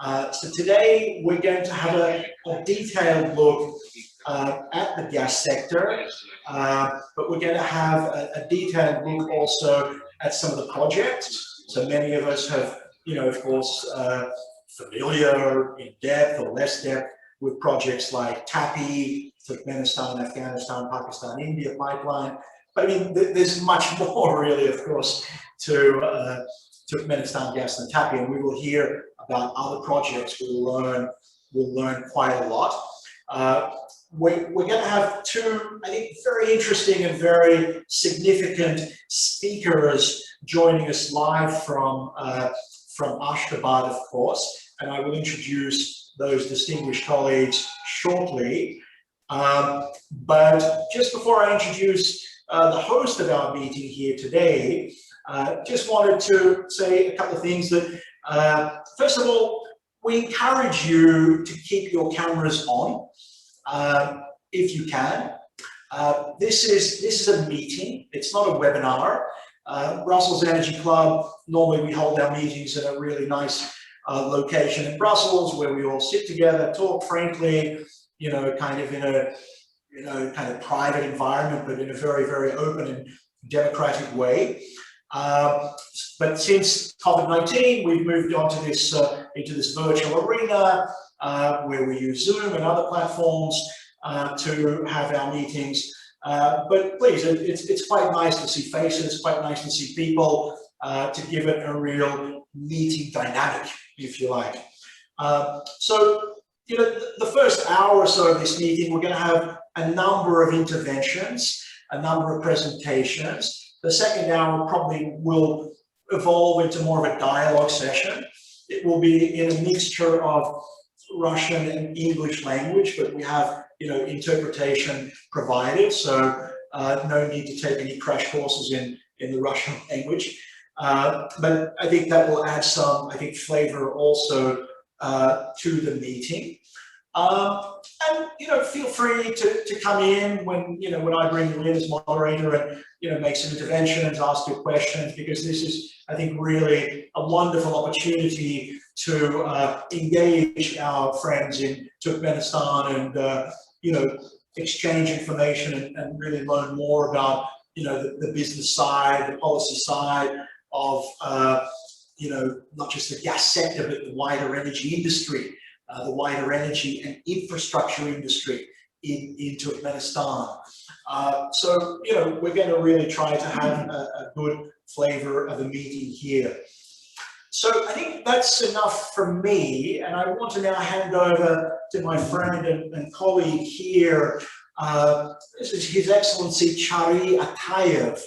So today we're going to have a detailed look at the gas sector, but we're going to have a detailed look also at some of the projects. So many of us have, of course, familiar in depth or less depth with projects like TAPI, Turkmenistan, Afghanistan, Pakistan, India pipeline. But I mean, there's much more really, of course, to Turkmenistan gas and TAPI, and we will hear about other projects. We'll learn quite a lot. We're going to have two, I think, very interesting and very significant speakers joining us live from Ashgabat, of course, and I will introduce those distinguished colleagues shortly. But just before I introduce the host of our meeting here today, just wanted to say a couple of things. That first of all, we encourage you to keep your cameras on if you can. This is a meeting, it's not a webinar. Brussels Energy Club, normally we hold our meetings in a really nice location in Brussels where we all sit together, talk frankly, kind of in a kind of private environment, but in a very, very open and democratic way. But since COVID-19, we've moved on to this into this virtual arena where we use Zoom and other platforms to have our meetings. But please, it's quite nice to see faces, quite nice to see people, to give it a real meeting dynamic, if you like. So, the first hour or so of this meeting, we're going to have a number of interventions, a number of presentations. The second hour probably will evolve into more of a dialogue session. It will be in a mixture of Russian and English language, but we have, interpretation provided, so no need to take any crash courses in the Russian language. But I think that will add some, flavor also to the meeting. And feel free to come in when I bring you in as moderator and make some interventions, ask your questions, because this is, I think, really a wonderful opportunity to engage our friends in Turkmenistan and exchange information and really learn more about the business side, the policy side of not just the gas sector but the wider energy industry. The wider energy and infrastructure industry in Turkmenistan. So, we're going to really try to have a good flavor of the meeting here. So I think that's enough from me, and I want to now hand over to my friend and colleague here. This is His Excellency Tchary Ataev.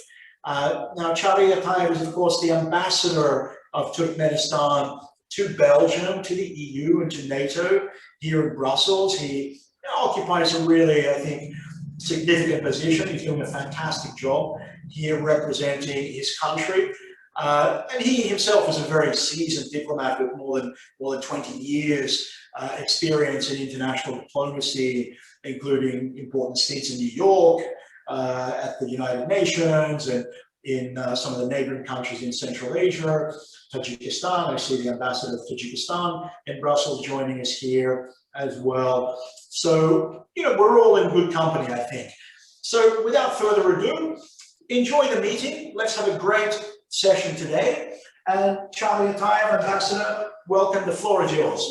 Now, Tchary Ataev is, of course, the ambassador of Turkmenistan to Belgium, to the EU, and to NATO here in Brussels. He occupies a really, I think, significant position. He's doing a fantastic job here representing his country. And he himself is a very seasoned diplomat with more than 20 years experience in international diplomacy, including important stints in New York, at the United Nations, and in some of the neighboring countries in Central Asia, Tajikistan. I see the ambassador of Tajikistan in Brussels joining us here as well. So, we're all in good company, I think. So without further ado, enjoy the meeting. Let's have a great session today. And Tchary Ataev, Ambassador, welcome. The floor is yours.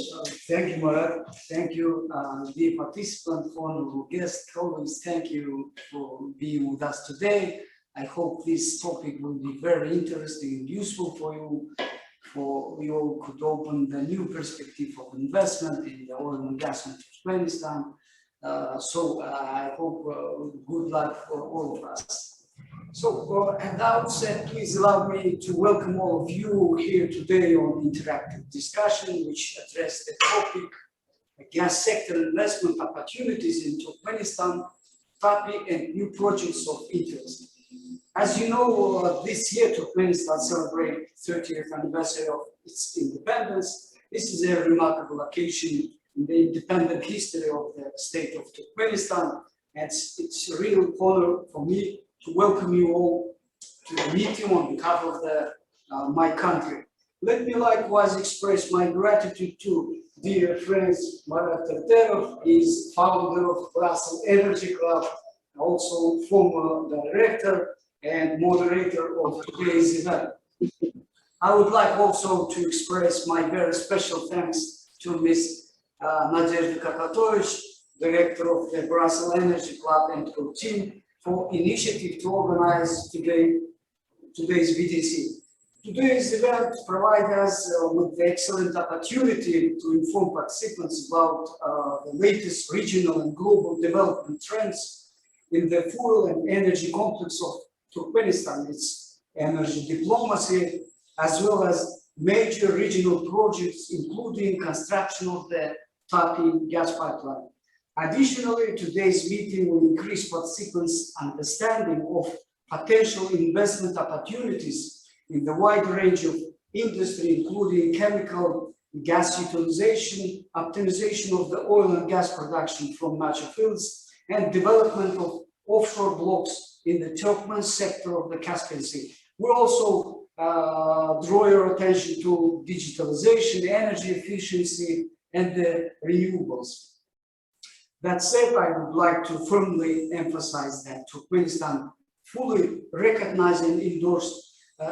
Thank you, Marat. Thank you, dear participant, honorable guest, colleagues. Thank you for being with us today. I hope this topic will be very interesting and useful for you, for we all could open the new perspective of investment in the oil and gas in Turkmenistan. So I hope good luck for all of us. So at the outset, please allow me to welcome all of you here today on interactive discussion, which address the topic, the gas sector investment opportunities in Turkmenistan, TAPI, and new projects of interest. As you know, this year Turkmenistan celebrates 30th anniversary of its independence. This is a remarkable occasion in the independent history of the state of Turkmenistan. And it's a real honor for me to welcome you all to the meeting on behalf of my country. Let me likewise express my gratitude to dear friends Marat Terterov, is founder of Brussels Energy Club, also former director and moderator of today's event. I would like also to express my very special thanks to Ms. Nadezhda Kakatovich, director of the Brussels Energy Club, and her team for initiative to organize today's VDC. Today's event provides us with the excellent opportunity to inform participants about the latest regional and global development trends in the fuel and energy complex of Turkmenistan, its energy diplomacy, as well as major regional projects, including construction of the Tchary gas pipeline. Additionally, today's meeting will increase participants' understanding of potential investment opportunities in the wide range of industry, including chemical gas utilization, optimization of the oil and gas production from natural fields, and development of offshore blocks in the Turkmen sector of the Caspian Sea. We also draw your attention to digitalization, energy efficiency, and the renewables. That said, I would like to firmly emphasize that Turkmenistan fully recognizes and endorses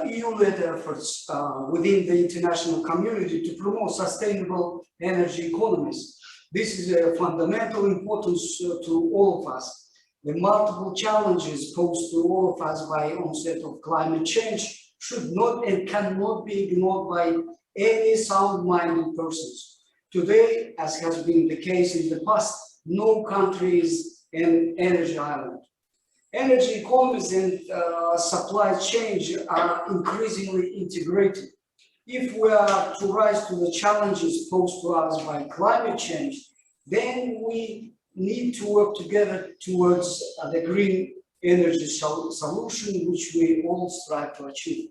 EU-led efforts within the international community to promote sustainable energy economies. This is a fundamental importance to all of us. The multiple challenges posed to all of us by onset of climate change should not and cannot be ignored by any sound-minded persons. Today, as has been the case in the past, no country is an energy island. Energy economies and supply chains are increasingly integrated. If we are to rise to the challenges posed to us by climate change, then we need to work together towards the green energy solution, which we all strive to achieve.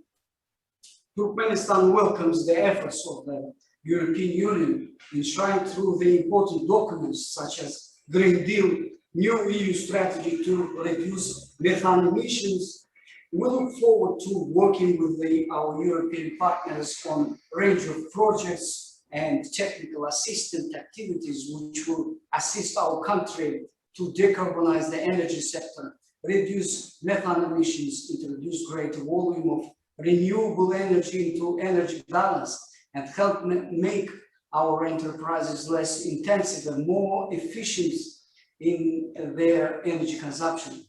Turkmenistan welcomes the efforts of the European Union enshrined through the important documents such as Green Deal, new EU strategy to reduce methane emissions. We look forward to working with our European partners on a range of projects and technical assistance activities which will assist our country to decarbonize the energy sector, reduce methane emissions, introduce greater volume of renewable energy into energy balance, and help make our enterprises less intensive and more efficient in their energy consumption.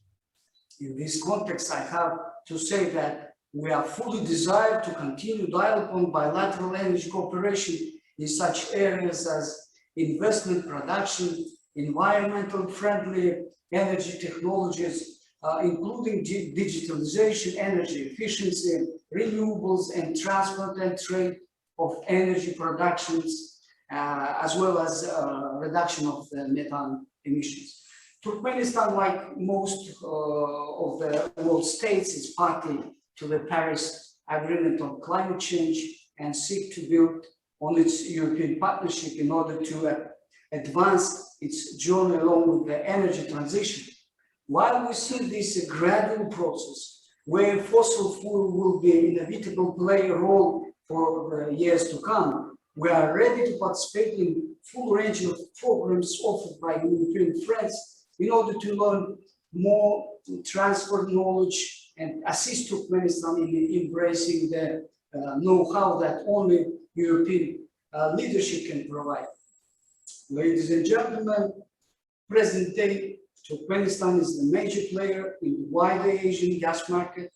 In this context, I have to say that we are fully desired to continue dialogue on bilateral energy cooperation in such areas as investment, production, environmental friendly energy technologies, including digitalization, energy efficiency, renewables, and transport and trade of energy productions, as well as reduction of the methane emissions. Turkmenistan, like most of the world states, is party to the Paris Agreement on climate change and seek to build on its European partnership in order to advance its journey along with the energy transition. While we see this a gradual process where fossil fuel will be inevitable play a role for the years to come, we are ready to participate in full range of programs offered by European friends in order to learn more, to transfer knowledge, and assist Turkmenistan in embracing the know-how that only European leadership can provide. Ladies and gentlemen, present day, Turkmenistan is the major player in the wider Asian gas market.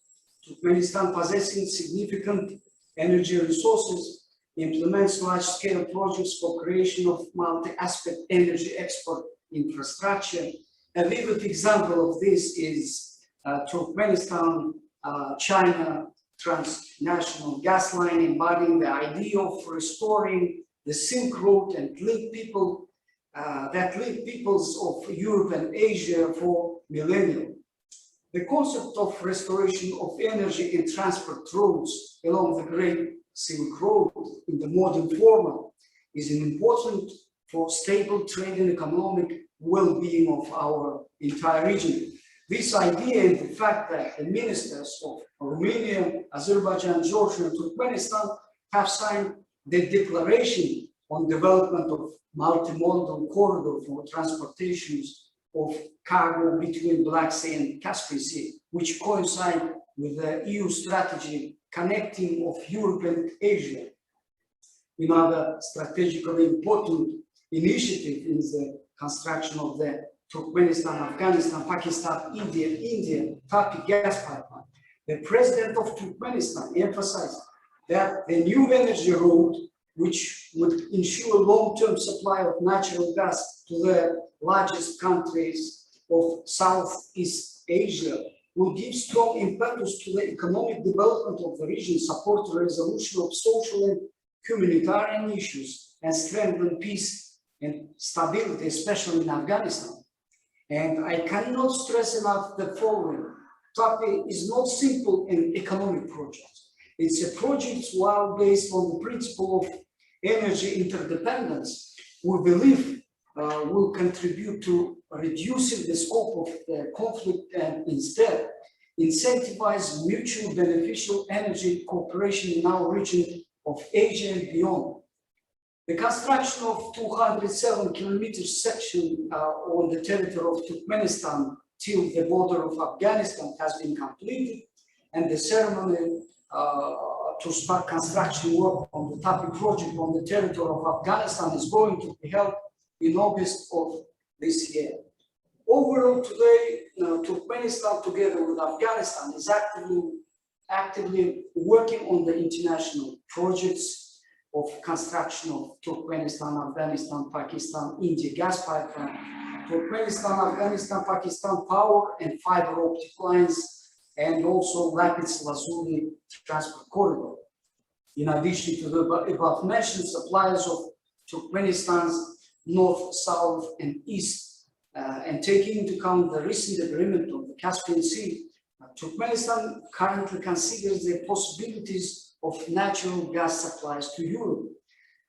Turkmenistan, possessing significant energy resources, implements large-scale projects for creation of multi-aspect energy export infrastructure. A vivid example of this is Turkmenistan-China transnational gas line, embodying the idea of restoring the Silk Road and link peoples of Europe and Asia for millennia. The concept of restoration of energy and transport roads along the Great Silk Road in the modern format is important for stable trade and economic well-being of our entire region. This idea and the fact that the ministers of Romania, Azerbaijan, Georgia, and Turkmenistan have signed the declaration on development of multimodal corridor for transportations of cargo between Black Sea and Caspian Sea, which coincide with the EU strategy connecting of Europe and Asia. Another strategically important initiative is the construction of the Turkmenistan, Afghanistan, Pakistan, India TPCL gas pipeline. The president of Turkmenistan emphasized that the new energy route, which would ensure long-term supply of natural gas to the largest countries of Southeast Asia, will give strong impetus to the economic development of the region, support the resolution of social and humanitarian issues, and strengthen peace and stability, especially in Afghanistan. And I cannot stress enough the following. TPCL is not simple an economic project. It's a project while based on the principle of energy interdependence, we believe will contribute to reducing the scope of the conflict and instead incentivize mutually beneficial energy cooperation in our region of Asia and beyond. The construction of 207-kilometer section on the territory of Turkmenistan till the border of Afghanistan has been completed, and the ceremony to start construction work on the TPCL project on the territory of Afghanistan is going to be held in August of this year. Overall, today, Turkmenistan, together with Afghanistan, is actively working on the international projects of construction of Turkmenistan, Afghanistan, Pakistan, India gas pipeline, Turkmenistan, Afghanistan, Pakistan power and fiber optic lines, and also Lapis-Lazuli transport corridor. In addition to the above mentioned suppliers of Turkmenistan's north, south, and east, and taking into account the recent agreement of the Caspian Sea, Turkmenistan currently considers the possibilities of natural gas supplies to Europe.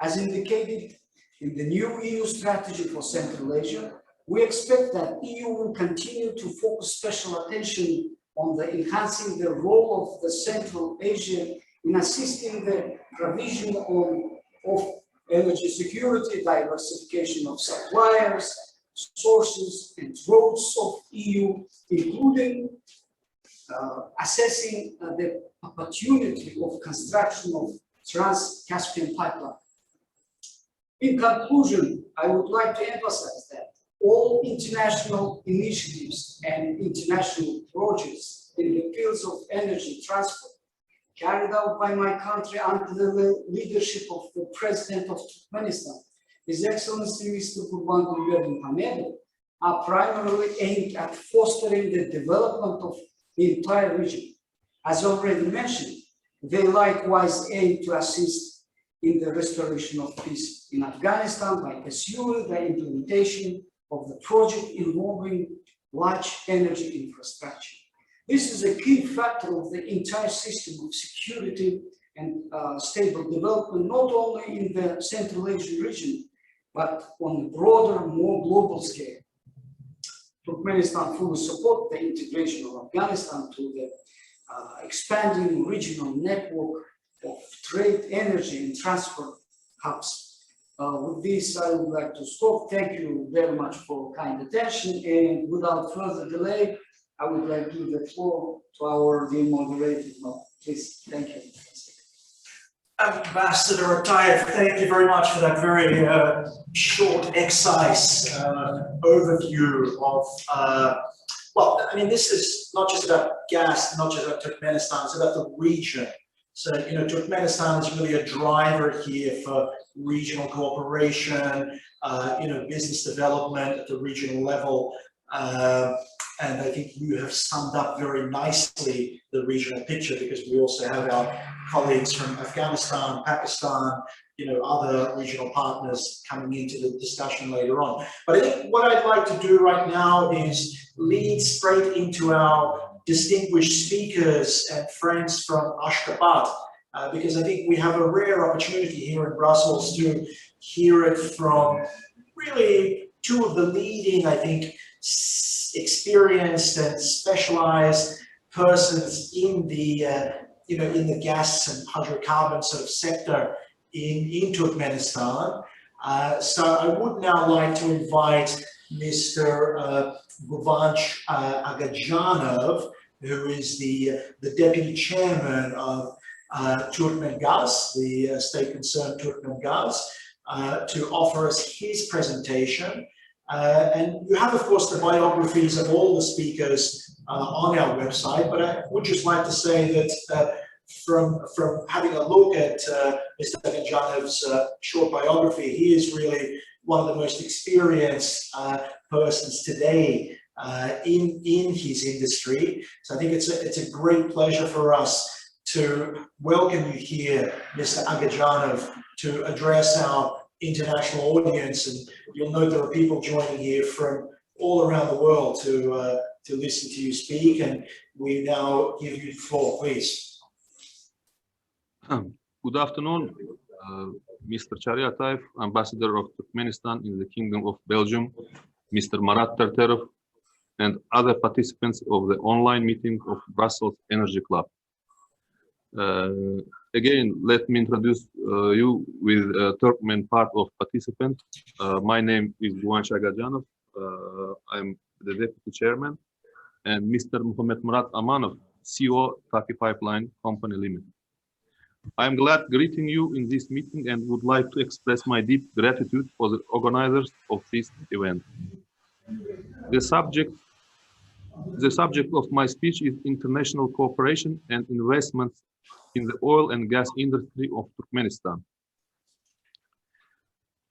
As indicated in the new EU strategy for Central Asia, we expect that EU will continue to focus special attention on the enhancing the role of the Central Asia in assisting the provision of energy security, diversification of suppliers, sources, and routes of EU, including assessing the opportunity of construction of Trans-Caspian pipeline. In conclusion, I would like to emphasize that all international initiatives and international projects in the fields of energy transport carried out by my country under the leadership of the President of Turkmenistan, His Excellency Mr. Guvanch are primarily aimed at fostering the development of the entire region. As already mentioned, they likewise aim to assist in the restoration of peace in Afghanistan by pursuing the implementation of the project involving large energy infrastructure. This is a key factor of the entire system of security and stable development, not only in the Central Asian region, but on a broader, more global scale. Turkmenistan fully supports the integration of Afghanistan to the expanding regional network of trade, energy, and transport hubs. With this, I would like to stop. Thank you very much for kind attention, and without further delay, I would like to give the floor to our dear moderator. Please, thank you. Ambassador Ataev, thank you very much for that very short, excise overview of, well, I mean, this is not just about gas, not just about Turkmenistan, it's about the region. So, you know, Turkmenistan is really a driver here for regional cooperation, you know, business development at the regional level. And I think you have summed up very nicely the regional picture, because we also have our colleagues from Afghanistan, Pakistan, you know, other regional partners coming into the discussion later on. But I think what I'd like to do right now is lead straight into our distinguished speakers and friends from Ashgabat, because I think we have a rare opportunity here in Brussels to hear it from really two of the leading, I think, experienced and specialized persons in the in the gas and hydrocarbon sort of sector in Turkmenistan. So I would now like to invite Mr. Guvanch Agajanov, who is the deputy chairman of Turkmengas, the state-concerned Turkmengas, to offer us his presentation. And you have, of course, the biographies of all the speakers on our website, but I would just like to say that from having a look at Mr. Agajanov's short biography, he is really one of the most experienced persons today in his industry. So I think it's a great pleasure for us to welcome you here, Mr. Agajanov, to address our international audience. And you'll note there are people joining here from all around the world to listen to you speak. And we now give you the floor, please. Good afternoon, Mr. Tchary Ataev, Ambassador of Turkmenistan in the Kingdom of Belgium, Mr. Marat Terterov, and other participants of the online meeting of Brussels Energy Club. Again, let me introduce you with Turkmen part of participant. My name is Guvanch Agajanov. I'm the deputy chairman, and Mr. Muhammetmyrat Amanov, CEO, Turkey Pipeline Company Limited. I'm glad greeting you in this meeting and would like to express my deep gratitude for the organizers of this event. The subject of my speech is international cooperation and investments in the oil and gas industry of Turkmenistan.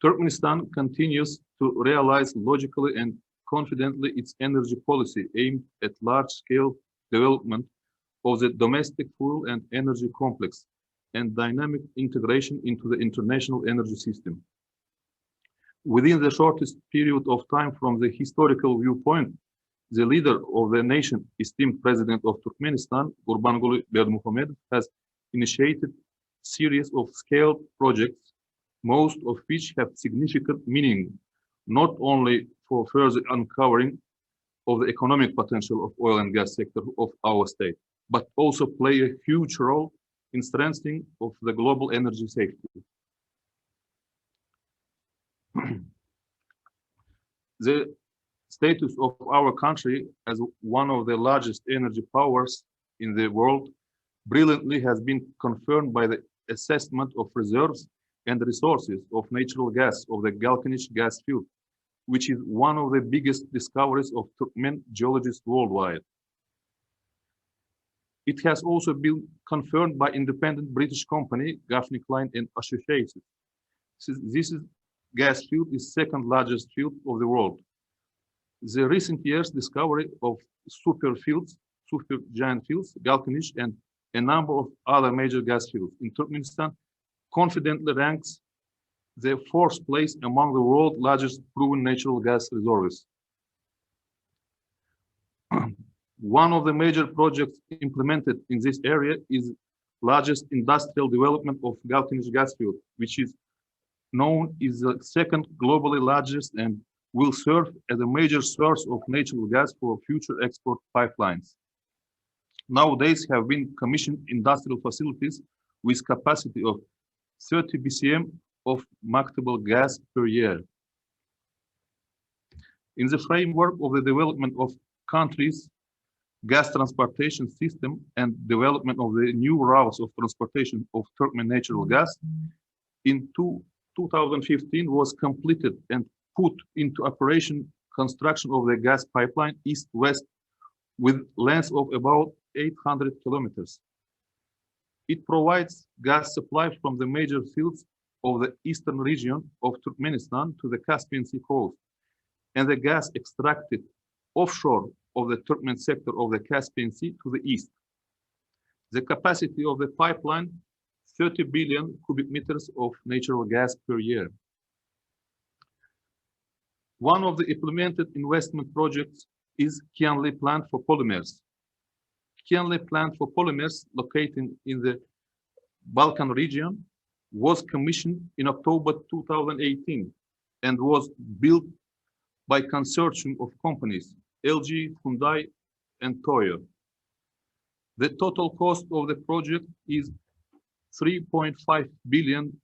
Turkmenistan continues to realize logically and confidently its energy policy aimed at large-scale development of the domestic fuel and energy complex and dynamic integration into the international energy system. Within the shortest period of time from the historical viewpoint, the leader of the nation, esteemed President of Turkmenistan, Gurbanguly Berdimuhamedov, has initiated a series of scaled projects, most of which have significant meaning, not only for further uncovering of the economic potential of oil and gas sector of our state, but also play a huge role in strengthening of the global energy safety. The status of our country as one of the largest energy powers in the world brilliantly has been confirmed by the assessment of reserves and resources of natural gas of the Guvanch gas field, which is one of the biggest discoveries of Turkmen geologists worldwide. It has also been confirmed by independent British company Gaffney Klein and Associates. This gas field is second largest field of the world. The recent years discovery of super giant fields, Guvanch, and a number of other major gas fields in Turkmenistan confidently ranks the fourth place among the world's largest proven natural gas reservoirs. One of the major projects implemented in this area is largest industrial development of Guvanch gas field, which is known as the second globally largest and will serve as a major source of natural gas for future export pipelines. Nowadays have been commissioned industrial facilities with capacity of 30 BCM of marketable gas per year. In the framework of the development of countries' gas transportation system and development of the new routes of transportation of Turkmen natural gas, in 2015 was completed and put into operation construction of the gas pipeline east-west with length of about 800 kilometers. It provides gas supply from the major fields of the eastern region of Turkmenistan to the Caspian Sea coast, and the gas extracted offshore of the Turkmen sector of the Caspian Sea to the east. The capacity of the pipeline, 30 billion cubic meters of natural gas per year. One of the implemented investment projects is Kianli plant for polymers. Kianli plant for polymers, located in the Balkan region, was commissioned in October 2018 and was built by consortium of companies LG, Hyundai, and Toyo. The total cost of the project is $3.5 billion,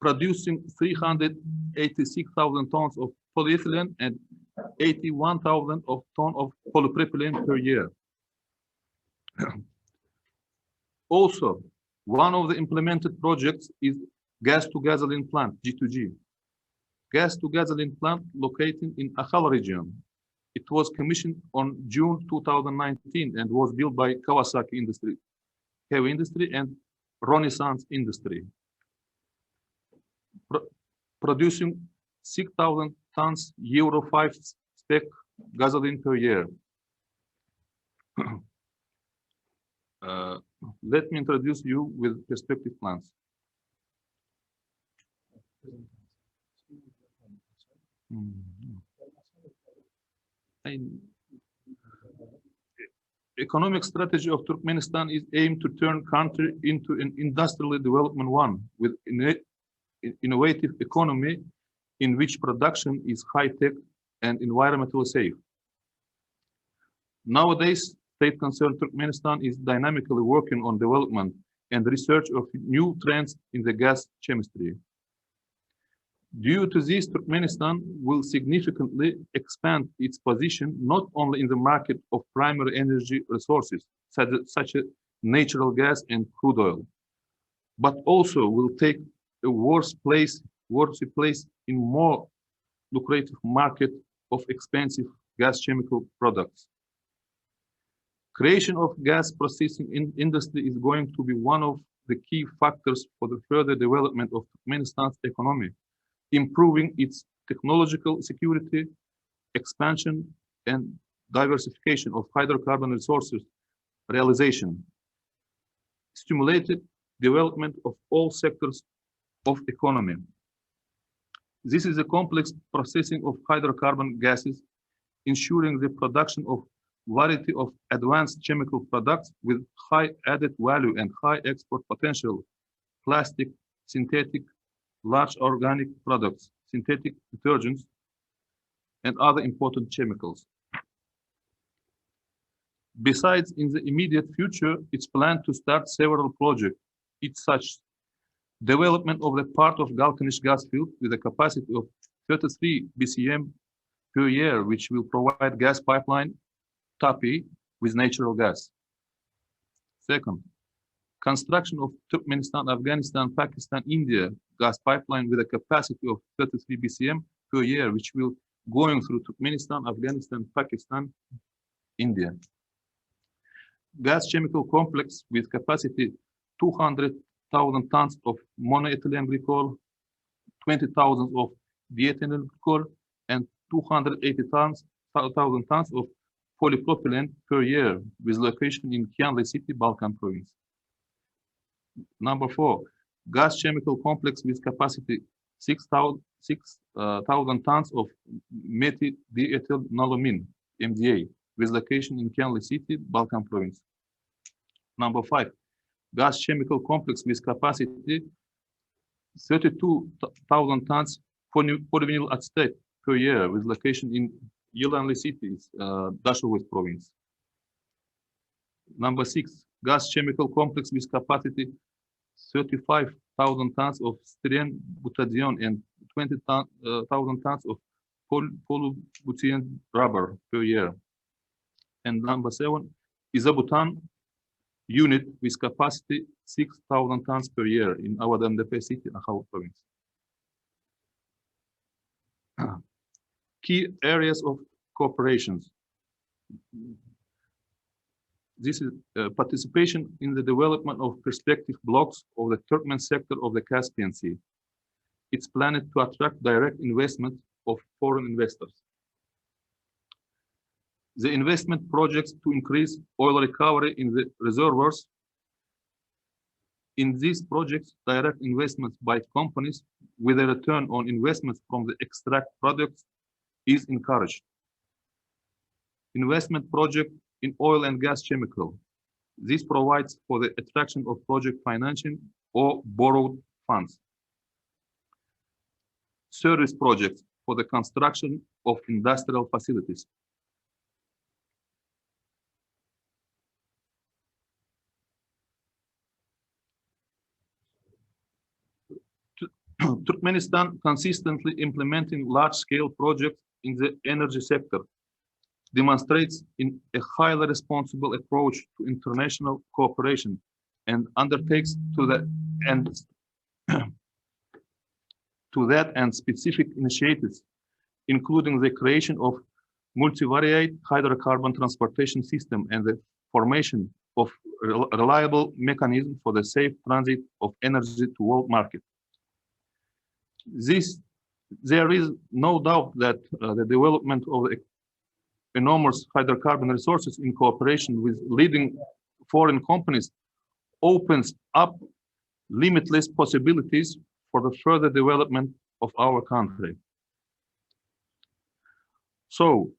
producing 386,000 tons of polyethylene and 81,000 tons of polypropylene per year. Also, one of the implemented projects is gas-to-gasoline plant, G2G. Gas-to-gasoline plant located in Akhal region. It was commissioned on June 2019 and was built by Kawasaki Industry, Heavy Industry and Renaissance Industry, producing 6,000 tons Euro 5 spec gasoline per year. Let me introduce you with perspective plans. Economic strategy of Turkmenistan is aimed to turn country into an industrially development one with innovative economy in which production is high-tech and environmentally safe. Nowadays, state-concerned Turkmenistan is dynamically working on development and research of new trends in the gas chemistry. Due to this, Turkmenistan will significantly expand its position not only in the market of primary energy resources, such as natural gas and crude oil, but also will take a worse place in more lucrative market of expensive gas chemical products. Creation of gas processing industry is going to be one of the key factors for the further development of Turkmenistan's economy, improving its technological security, expansion, and diversification of hydrocarbon resources realization, stimulated development of all sectors of economy. This is a complex processing of hydrocarbon gases, ensuring the production of variety of advanced chemical products with high added value and high export potential, plastic, synthetic, large organic products, synthetic detergents, and other important chemicals. Besides, in the immediate future, it's planned to start several projects. It's such development of the part of Galkanish gas field with a capacity of 33 BCM per year, which will provide gas pipeline TAPI with natural gas. Second, construction of Turkmenistan, Afghanistan, Pakistan, India gas pipeline with a capacity of 33 BCM per year, which will going through Turkmenistan, Afghanistan, Pakistan, India. Gas chemical complex with capacity 200,000 tons of monoethylene glycol, 20,000 of diethylene glycol, and 280,000 tons of polypropylene per year, with location in Kianlı City, Balkan province. Number 4, gas chemical complex with capacity 6,000 tons of methyl-diethylnolamine, MDA, with location in Kianlı City, Balkan province. Number 5, gas chemical complex with capacity 32,000 tons polyvinyl acetate per year, with location in Yılanlı City, Dashavut province. Number 6, gas chemical complex with capacity 35,000 tons of styrene butadiene and 20,000 tons of polybutadiene rubber per year. And number 7, isobutan unit with capacity 6,000 tons per year in Avadantepe City, Akhal province. Key areas of cooperations. This is participation in the development of perspective blocks of the Turkmen sector of the Caspian Sea. It's planned to attract direct investment of foreign investors. The investment projects to increase oil recovery in the reservoirs. In these projects, direct investments by companies with a return on investments from the extract products is encouraged. Investment project in oil and gas chemical. This provides for the attraction of project financing or borrowed funds. Service projects for the construction of industrial facilities. Turkmenistan consistently implementing large-scale projects in the energy sector demonstrates in a highly responsible approach to international cooperation and undertakes to that and specific initiatives, including the creation of multivariate hydrocarbon transportation system and the formation of reliable mechanism for the safe transit of energy to world market. There is no doubt that the development of the enormous hydrocarbon resources in cooperation with leading foreign companies opens up limitless possibilities for the further development of our country. So,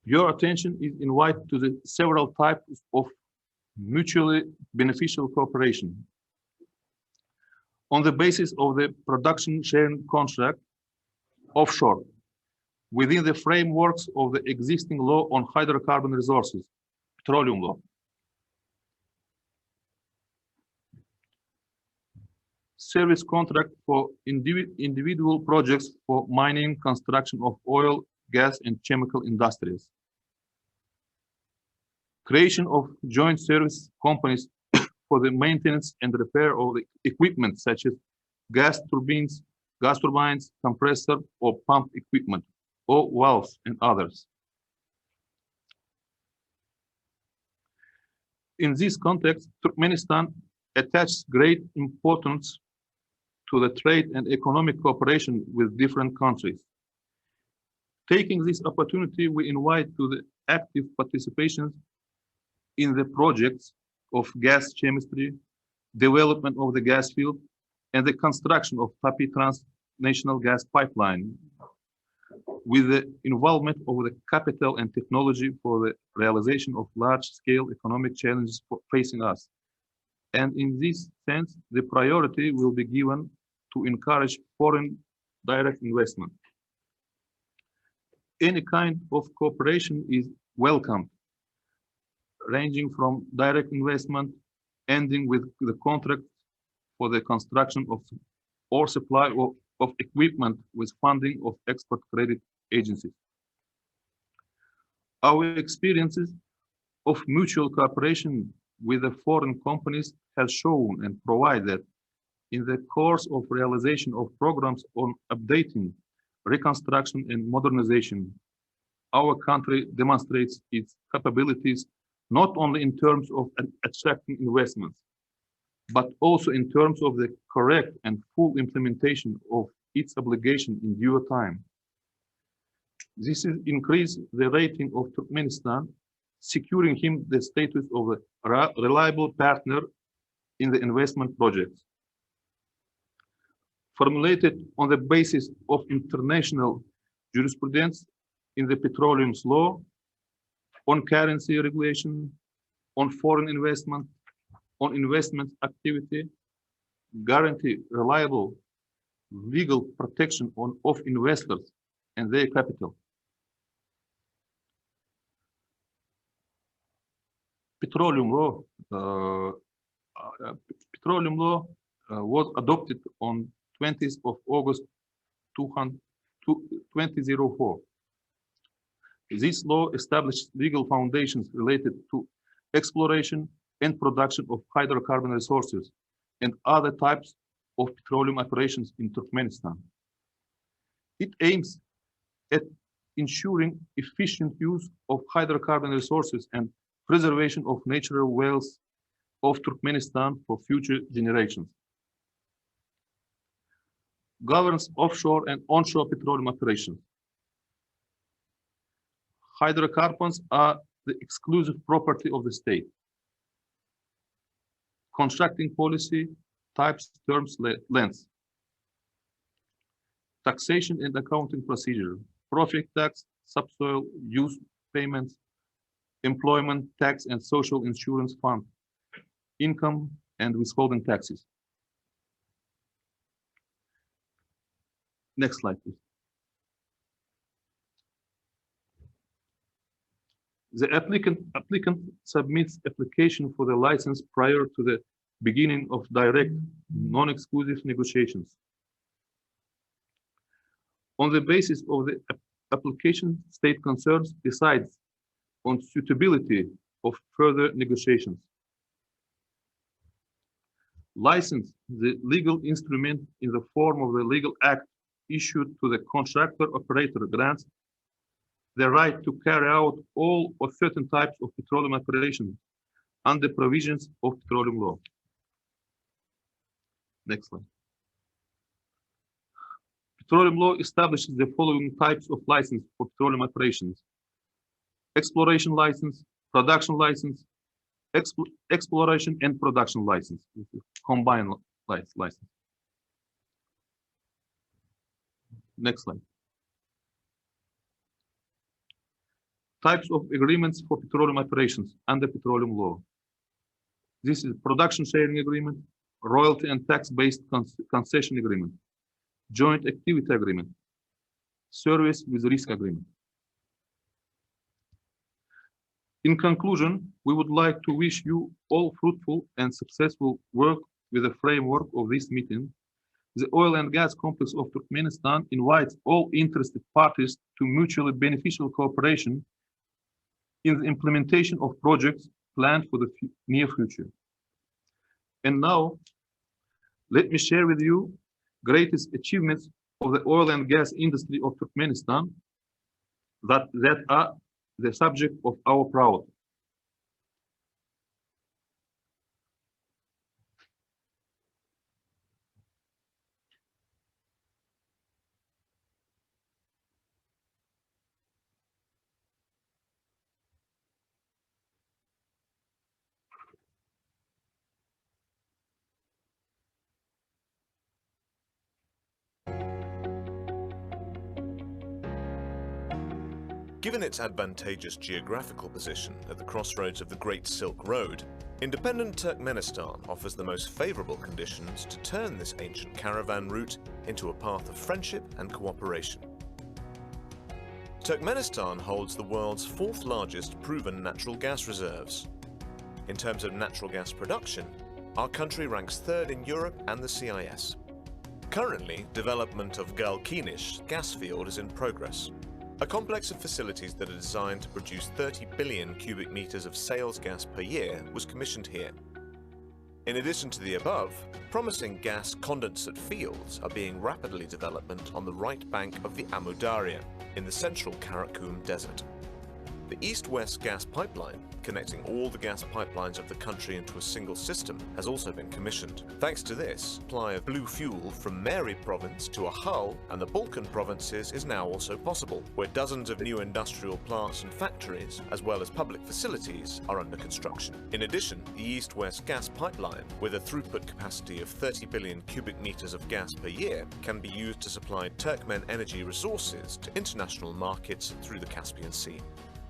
your attention is invited to the several types of mutually beneficial cooperation. On the basis of the production sharing contract offshore, within the frameworks of the existing law on hydrocarbon resources, petroleum law. Service contract for individual projects for mining, construction of oil, gas, and chemical industries. Creation of joint service companies for the maintenance and repair of the equipment such as gas turbines, compressor or pump equipment, or valves and others. In this context, Turkmenistan attaches great importance to the trade and economic cooperation with different countries. Taking this opportunity, we invite to the active participation in the projects of gas chemistry, development of the gas field, and the construction of TAPI transnational gas pipeline, with the involvement of the capital and technology for the realization of large-scale economic challenges facing us. And in this sense, the priority will be given to encourage foreign direct investment. Any kind of cooperation is welcomed, ranging from direct investment, ending with the contract for the construction of or supply of equipment with funding of export credit agencies. Our experiences of mutual cooperation with the foreign companies has shown and provide that in the course of realization of programs on updating, reconstruction, and modernization, our country demonstrates its capabilities not only in terms of attracting investments, but also in terms of the correct and full implementation of its obligation in due time. This is increase the rating of Turkmenistan, securing him the status of a reliable partner in the investment projects. Formulated on the basis of international jurisprudence in the petroleum law, on currency regulation, on foreign investment, on investment activity, guarantee reliable legal protection of investors and their capital. Petroleum law was adopted on 20th of August 2004. This law established legal foundations related to exploration and production of hydrocarbon resources and other types of petroleum operations in Turkmenistan. It aims at ensuring efficient use of hydrocarbon resources and preservation of natural wealth of Turkmenistan for future generations. Governs offshore and onshore petroleum operations. Hydrocarbons are the exclusive property of the state. Contracting policy, types, terms, lengths. Taxation and accounting procedure. Profit tax, subsoil use payments, employment tax and social insurance fund, income and withholding taxes. Next slide, please. The applicant submits application for the license prior to the beginning of direct, non-exclusive negotiations On the basis of the application, state concerns decides on suitability of further negotiations. License, the legal instrument in the form of the legal act issued to the contractor operator, grants the right to carry out all or certain types of petroleum operations under provisions of petroleum law. Next slide. Petroleum law establishes the following types of license for petroleum operations: exploration license, production license, exploration and production license, combined license. Next slide. Types of agreements for petroleum operations under petroleum law. This is production sharing agreement, royalty and tax-based concession agreement, joint activity agreement, service with risk agreement. In conclusion, we would like to wish you all fruitful and successful work with the framework of this meeting. The oil and gas complex of Turkmenistan invites all interested parties to mutually beneficial cooperation in the implementation of projects planned for the near future. And now, let me share with you greatest achievements of the oil and gas industry of Turkmenistan that are the subject of our pride. Given its advantageous geographical position at the crossroads of the Great Silk Road, independent Turkmenistan offers the most favorable conditions to turn this ancient caravan route into a path of friendship and cooperation. Turkmenistan holds the world's fourth largest proven natural gas reserves. In terms of natural gas production, our country ranks third in Europe and the CIS. Currently, development of Galkinish gas field is in progress, a complex of facilities that are designed to produce 30 billion cubic meters of sales gas per year was commissioned here. In addition to the above, promising gas condensate fields are being rapidly developed on the right bank of the Amu Darya in the central Karakum Desert. The east-west gas pipeline, connecting all the gas pipelines of the country into a single system, has also been commissioned. Thanks to this, supply of blue fuel from Mary province to Ahal and the Balkan provinces is now also possible, where dozens of new industrial plants and factories, as well as public facilities, are under construction. In addition, the east-west gas pipeline, with a throughput capacity of 30 billion cubic meters of gas per year, can be used to supply Turkmen energy resources to international markets through the Caspian Sea.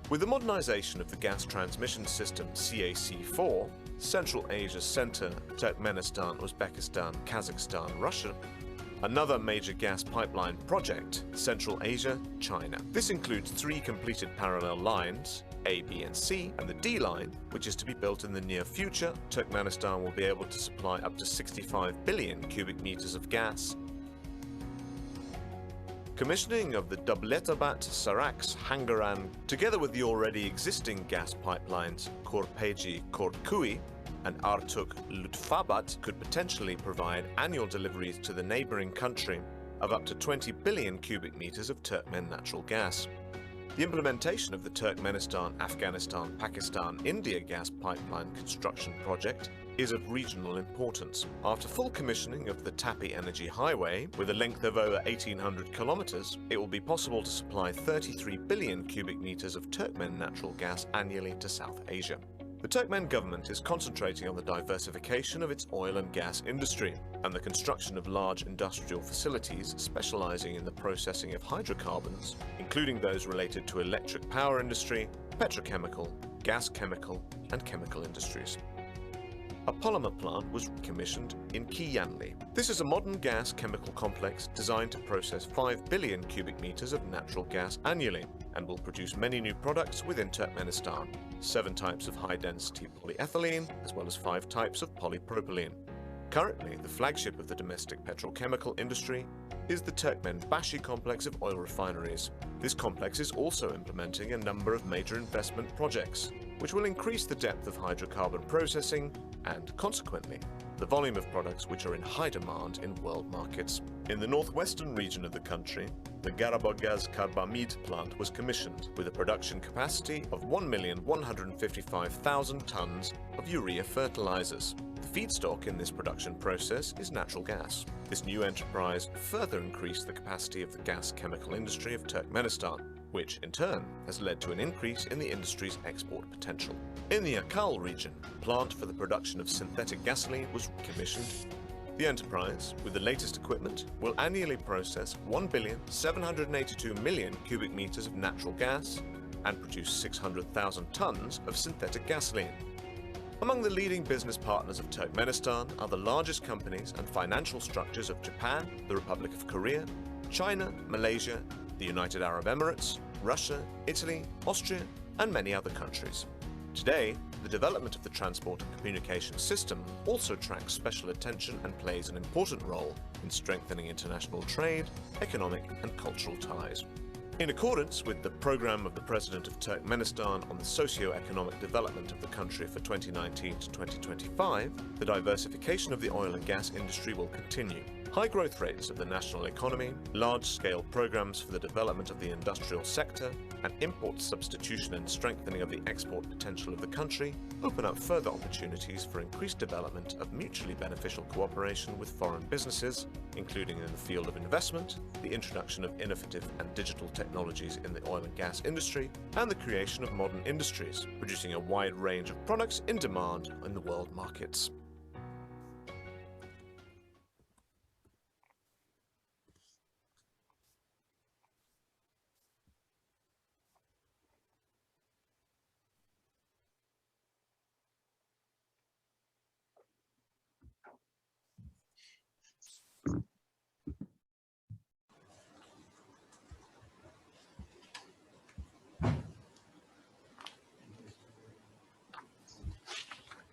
With the modernization of the gas transmission system CAC4, Central Asia Center, Turkmenistan, Uzbekistan, Kazakhstan, Russia, another major gas pipeline project, Central Asia, China. This includes 3 completed parallel lines, A, B, and C, and the D line, which is to be built in the near future. Turkmenistan will be able to supply up to 65 billion cubic meters of gas. Commissioning of the Dubletabat, Sarax, Hangaran, together with the already existing gas pipelines Korpeji, Kortkui, and Artuk, Lutfabat, could potentially provide annual deliveries to the neighboring country of up to 20 billion cubic meters of Turkmen natural gas. The implementation of the Turkmenistan, Afghanistan, Pakistan, India gas pipeline construction project is of regional importance. After full commissioning of the Tapi Energy Highway, with a length of over 1,800 kilometers, it will be possible to supply 33 billion cubic meters of Turkmen natural gas annually to South Asia. The Turkmen government is concentrating on the diversification of its oil and gas industry and the construction of large industrial facilities specializing in the processing of hydrocarbons, including those related to electric power industry, petrochemical, gas chemical, and chemical industries. A polymer plant was commissioned in Kiyanli. This is a modern gas chemical complex designed to process 5 billion cubic meters of natural gas annually and will produce many new products within Turkmenistan, 7 types of high-density polyethylene, as well as 5 types of polypropylene. Currently, the flagship of the domestic petrochemical industry, is the Turkmenbashi complex of oil refineries. This complex is also implementing a number of major investment projects, which will increase the depth of hydrocarbon processing and, consequently, the volume of products which are in high demand in world markets. In the northwestern region of the country, the Garabagaz Karbamid plant was commissioned with a production capacity of 1,155,000 tons of urea fertilizers. The feedstock in this production process is natural gas. This new enterprise further increased the capacity of the gas chemical industry of Turkmenistan, which in turn has led to an increase in the industry's export potential. In the Akal region, a plant for the production of synthetic gasoline was commissioned. The enterprise, with the latest equipment, will annually process 1,782,000,000 cubic meters of natural gas and produce 600,000 tons of synthetic gasoline. Among the leading business partners of Turkmenistan are the largest companies and financial structures of Japan, the Republic of Korea, China, Malaysia, the United Arab Emirates, Russia, Italy, Austria, and many other countries. Today, the development of the transport and communication system also attracts special attention and plays an important role in strengthening international trade, economic, and cultural ties. In accordance with the program of the President of Turkmenistan on the socio-economic development of the country for 2019 to 2025, the diversification of the oil and gas industry will continue. High growth rates of the national economy, large-scale programs for the development of the industrial sector, and import substitution and strengthening of the export potential of the country open up further opportunities for increased development of mutually beneficial cooperation with foreign businesses, including in the field of investment, the introduction of innovative and digital technologies in the oil and gas industry, and the creation of modern industries, producing a wide range of products in demand in the world markets.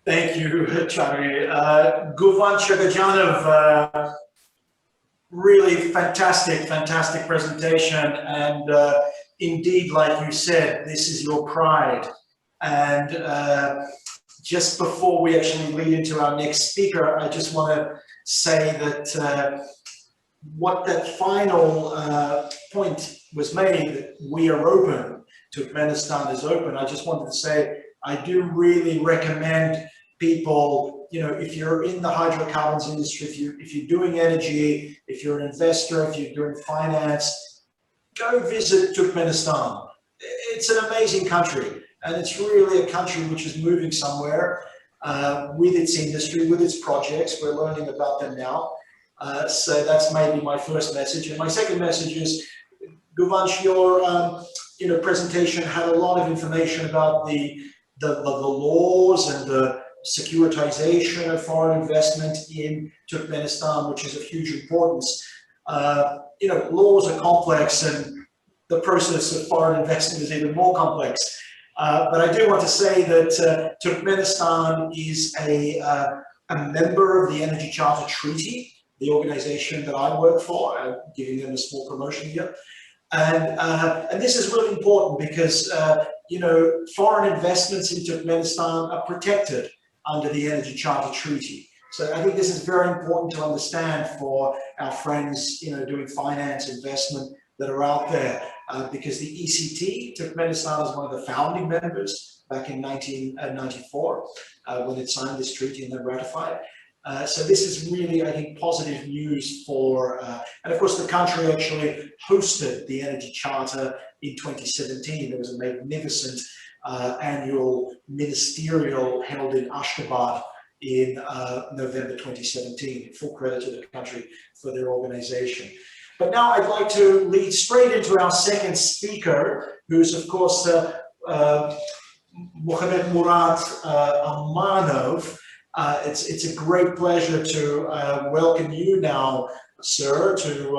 Thank you, Tchary. Guvanch, Agajanov, really fantastic presentation. And indeed, like you said, this is your pride. And just before we actually lead into our next speaker, I just want to say that what that final point was made, that we are open, Turkmenistan is open. I just wanted to say, I do really recommend people, you know, if you're in the hydrocarbons industry, if you're doing energy, if you're an investor, if you're doing finance, go visit Turkmenistan. It's an amazing country, and it's really a country which is moving somewhere with its industry, with its projects. We're learning about them now. So that's maybe my first message. And my second message is, Guvanch, your presentation had a lot of information about the laws and the securitization of foreign investment in Turkmenistan, which is of huge importance. Laws are complex, and the process of foreign investment is even more complex. But I do want to say that Turkmenistan is a member of the Energy Charter Treaty, the organization that I work for. I'm giving them a small promotion here. And this is really important because, foreign investments in Turkmenistan are protected under the Energy Charter Treaty. So I think this is very important to understand for our friends, doing finance investment that are out there, because the ECT, Turkmenistan is one of the founding members back in 1994 when it signed this treaty and then ratified. So this is really, I think, positive news for, and of course the country actually hosted the Energy Charter in 2017. There was a magnificent annual ministerial held in Ashgabat in November 2017. Full credit to the country for their organization. But now I'd like to lead straight into our second speaker, who's of course Muhammetmyrat Amanov. It's a great pleasure to welcome you now, sir, to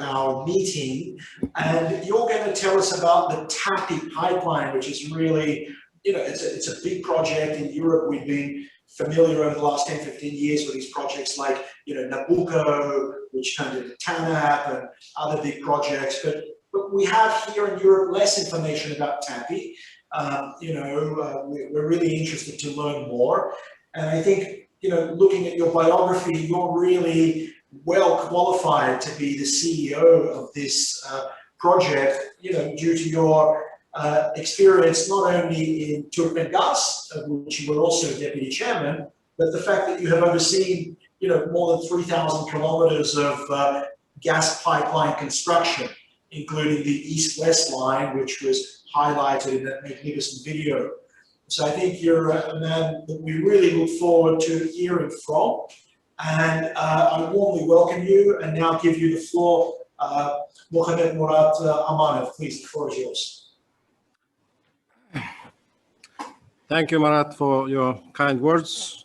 our meeting. And you're going to tell us about the TAPI pipeline, which is really, it's a big project in Europe. We've been familiar over the last 10, 15 years with these projects like, Nabucco, which turned into TANAP and other big projects. But we have here in Europe less information about TAPI. We're really interested to learn more. And I think, looking at your biography, you're really well qualified to be the CEO of this project, due to your experience not only in Turkmengas, of which you were also deputy chairman, but the fact that you have overseen, more than 3,000 kilometers of gas pipeline construction, including the East-West line, which was highlighted in that magnificent video. So I think you're a man that we really look forward to hearing from. And I warmly welcome you and now give you the floor. Muhammetmyrat Amanov, please, the floor is yours. Thank you, Marat, for your kind words.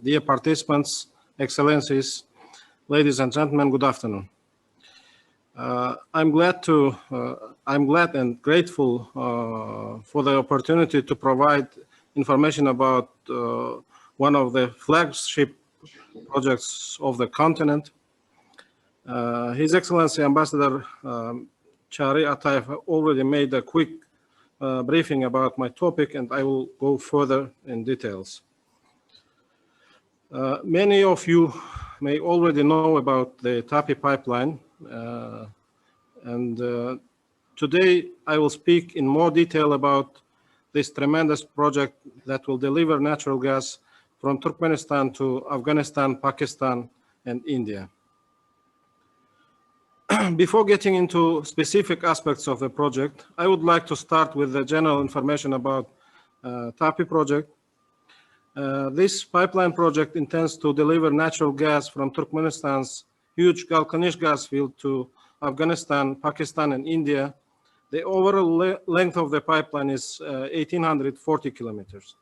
Dear participants, excellencies, ladies and gentlemen, good afternoon. I'm glad and grateful for the opportunity to provide information about one of the flagship projects of the continent. His Excellency Ambassador Tchary Ataev already made a quick briefing about my topic, and I will go further in details. Many of you may already know about the TAPI pipeline, and today I will speak in more detail about this tremendous project that will deliver natural gas from Turkmenistan to Afghanistan, Pakistan, and India. Before getting into specific aspects of the project, I would like to start with the general information about TAPI project. This pipeline project intends to deliver natural gas from Turkmenistan's huge Galkanish gas field to Afghanistan, Pakistan, and India. The overall length of the pipeline is 1,840 kilometers.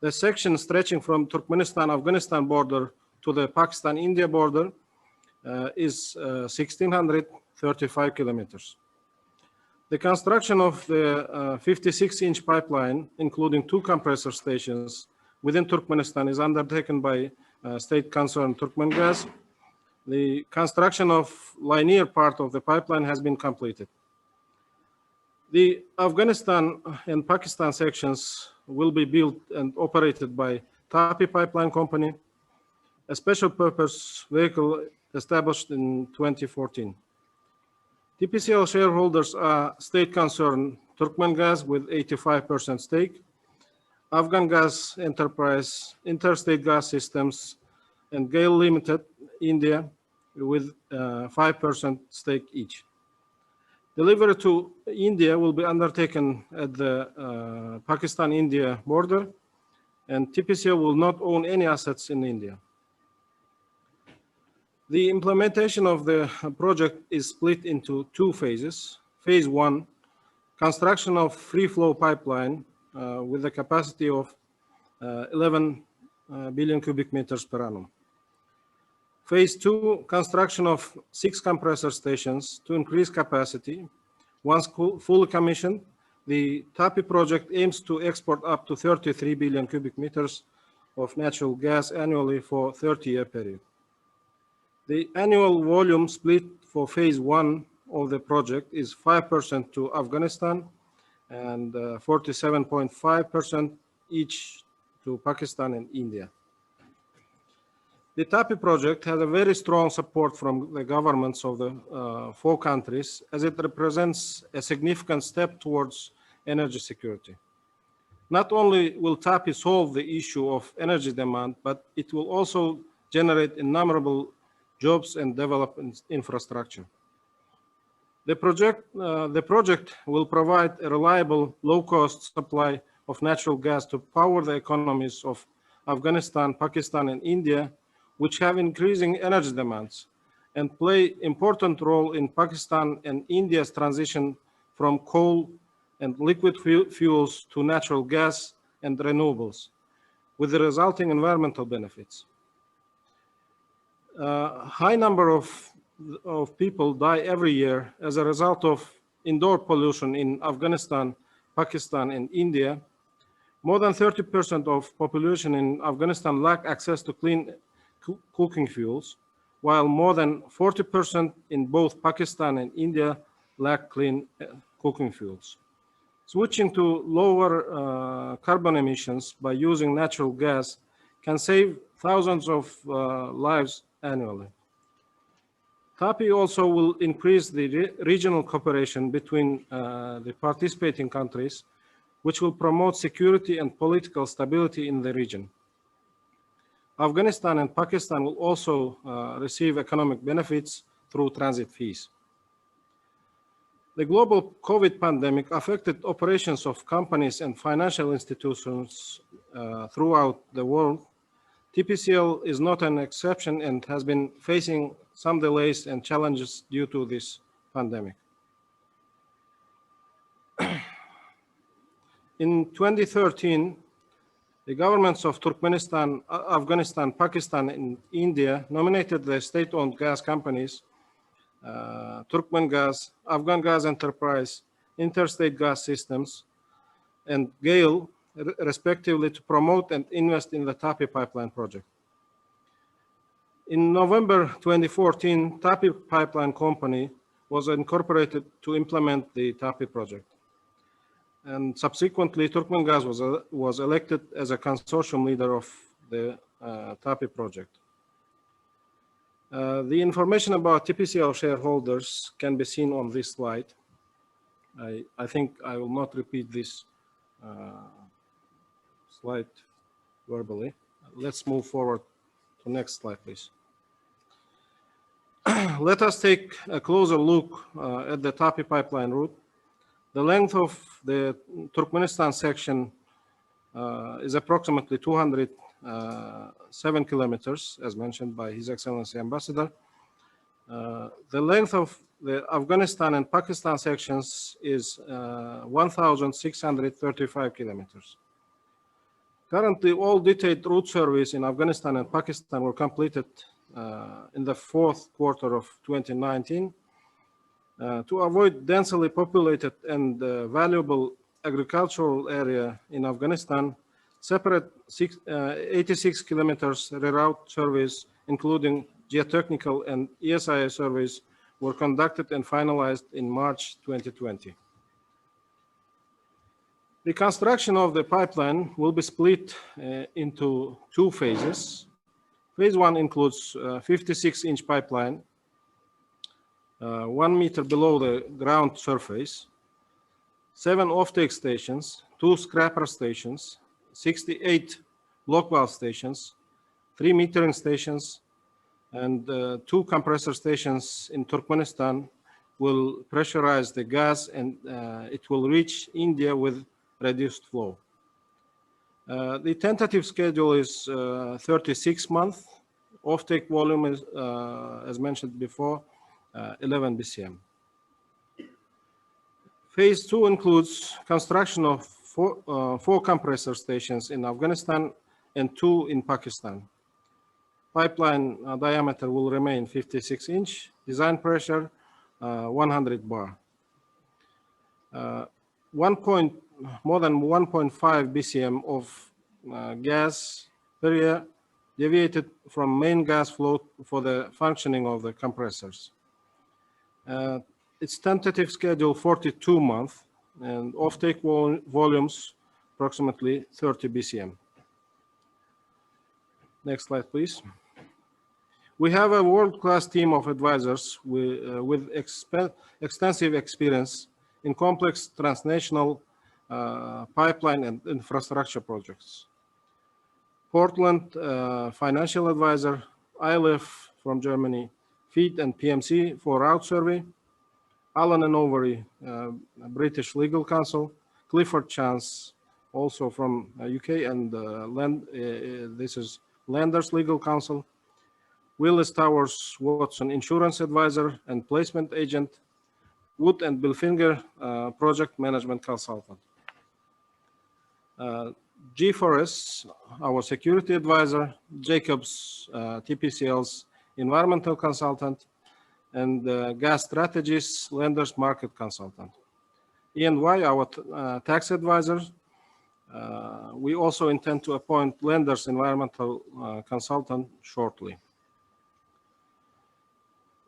The section stretching from Turkmenistan-Afghanistan border to the Pakistan-India border is 1,635 kilometers. The construction of the 56-inch pipeline, including 2 compressor stations within Turkmenistan, is undertaken by state concern Turkmengas. The construction of linear part of the pipeline has been completed. The Afghanistan and Pakistan sections will be built and operated by TAPI Pipeline Company, a special purpose vehicle established in 2014. TPCL shareholders are state concern Turkmengas with 85% stake, Afghan Gas Enterprise, Interstate Gas Systems, and GAIL Limited, India, with 5% stake each. Delivery to India will be undertaken at the Pakistan-India border, and TPCL will not own any assets in India. The implementation of the project is split into 2 phases. Phase 1, construction of free-flow pipeline with a capacity of 11 billion cubic meters per annum. Phase 2, construction of 6 compressor stations to increase capacity. Once fully commissioned, the TAPI project aims to export up to 33 billion cubic meters of natural gas annually for a 30-year period. The annual volume split for phase 1 of the project is 5% to Afghanistan and 47.5% each to Pakistan and India. The TAPI project has a very strong support from the governments of the 4 countries, as it represents a significant step towards energy security. Not only will TAPI solve the issue of energy demand, but it will also generate innumerable jobs and develop infrastructure. The project will provide a reliable, low-cost supply of natural gas to power the economies of Afghanistan, Pakistan, and India, which have increasing energy demands and play important role in Pakistan and India's transition from coal and liquid fuels to natural gas and renewables, with the resulting environmental benefits. A high number of people die every year as a result of indoor pollution in Afghanistan, Pakistan, and India. More than 30% of population in Afghanistan lack access to clean cooking fuels, while more than 40% in both Pakistan and India lack clean cooking fuels. Switching to lower carbon emissions by using natural gas can save thousands of lives annually. TAPI also will increase the regional cooperation between the participating countries, which will promote security and political stability in the region. Afghanistan and Pakistan will also receive economic benefits through transit fees. The global COVID pandemic affected operations of companies and financial institutions throughout the world. TPCL is not an exception and has been facing some delays and challenges due to this pandemic. In 2013, the governments of Turkmenistan, Afghanistan, Pakistan, and India nominated the state-owned gas companies, Turkmengas, Afghan Gas Enterprise, Interstate Gas Systems, and GAIL, respectively, to promote and invest in the TAPI pipeline project. In November 2014, TAPI Pipeline Company was incorporated to implement the TAPI project. And subsequently, Turkmengas was elected as a consortium leader of the TAPI project. The information about TPCL shareholders can be seen on this slide. I think I will not repeat this slide verbally. Let's move forward to the next slide, please. Let us take a closer look at the TAPI pipeline route. The length of the Turkmenistan section is approximately 207 kilometers, as mentioned by His Excellency Ambassador. The length of the Afghanistan and Pakistan sections is 1,635 kilometers. Currently, all detailed route surveys in Afghanistan and Pakistan were completed in the fourth quarter of 2019. To avoid densely populated and valuable agricultural area in Afghanistan, separate 86 kilometers reroute surveys, including geotechnical and ESIA surveys, were conducted and finalized in March 2020. The construction of the pipeline will be split into two phases. Phase one includes 56-inch pipeline, 1 meter below the ground surface, 7 offtake stations, 2 scrapper stations, 68 block valve stations, 3 metering stations, and 2 compressor stations in Turkmenistan will pressurize the gas, and it will reach India with reduced flow. The tentative schedule is 36 months. Offtake volume is, as mentioned before, 11 BCM. Phase 2 includes construction of 4 compressor stations in Afghanistan and 2 in Pakistan. Pipeline diameter will remain 56-inch, design pressure 100 bar. More than 1.5 BCM of gas per year deviated from main gas flow for the functioning of the compressors. Its tentative schedule 42 months and offtake volumes approximately 30 BCM. Next slide, please. We have a world-class team of advisors with extensive experience in complex transnational pipeline and infrastructure projects. Portland Financial Advisor, ILF from Germany, FEED and PMC for route survey, Allen and Overy, British Legal Counsel, Clifford Chance, also from UK, and this is Landers Legal Counsel, Willis Towers Watson Insurance Advisor and Placement Agent, Wood and Bilfinger Project Management Consultant. G4S, our Security Advisor, Jacobs, TPCL's Environmental Consultant, and Gas Strategies, Lenders Market Consultant. E&Y, our Tax Advisor, We also intend to appoint lender's environmental consultant shortly.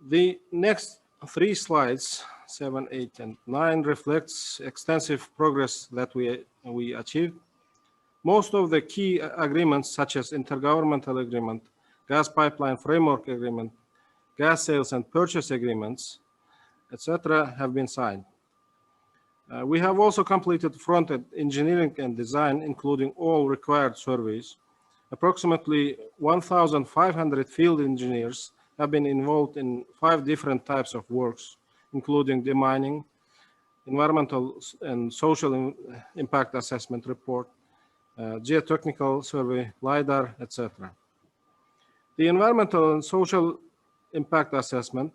The next 3 slides, 7, 8, and 9, reflects extensive progress that we achieved. Most of the key agreements, such as intergovernmental agreement, gas pipeline framework agreement, gas sales and purchase agreements, etc., have been signed. We have also completed front-end engineering and design, including all required surveys. Approximately 1,500 field engineers have been involved in 5 different types of works, including demining, environmental and social impact assessment report, geotechnical survey, LiDAR, etc. The environmental and social impact assessment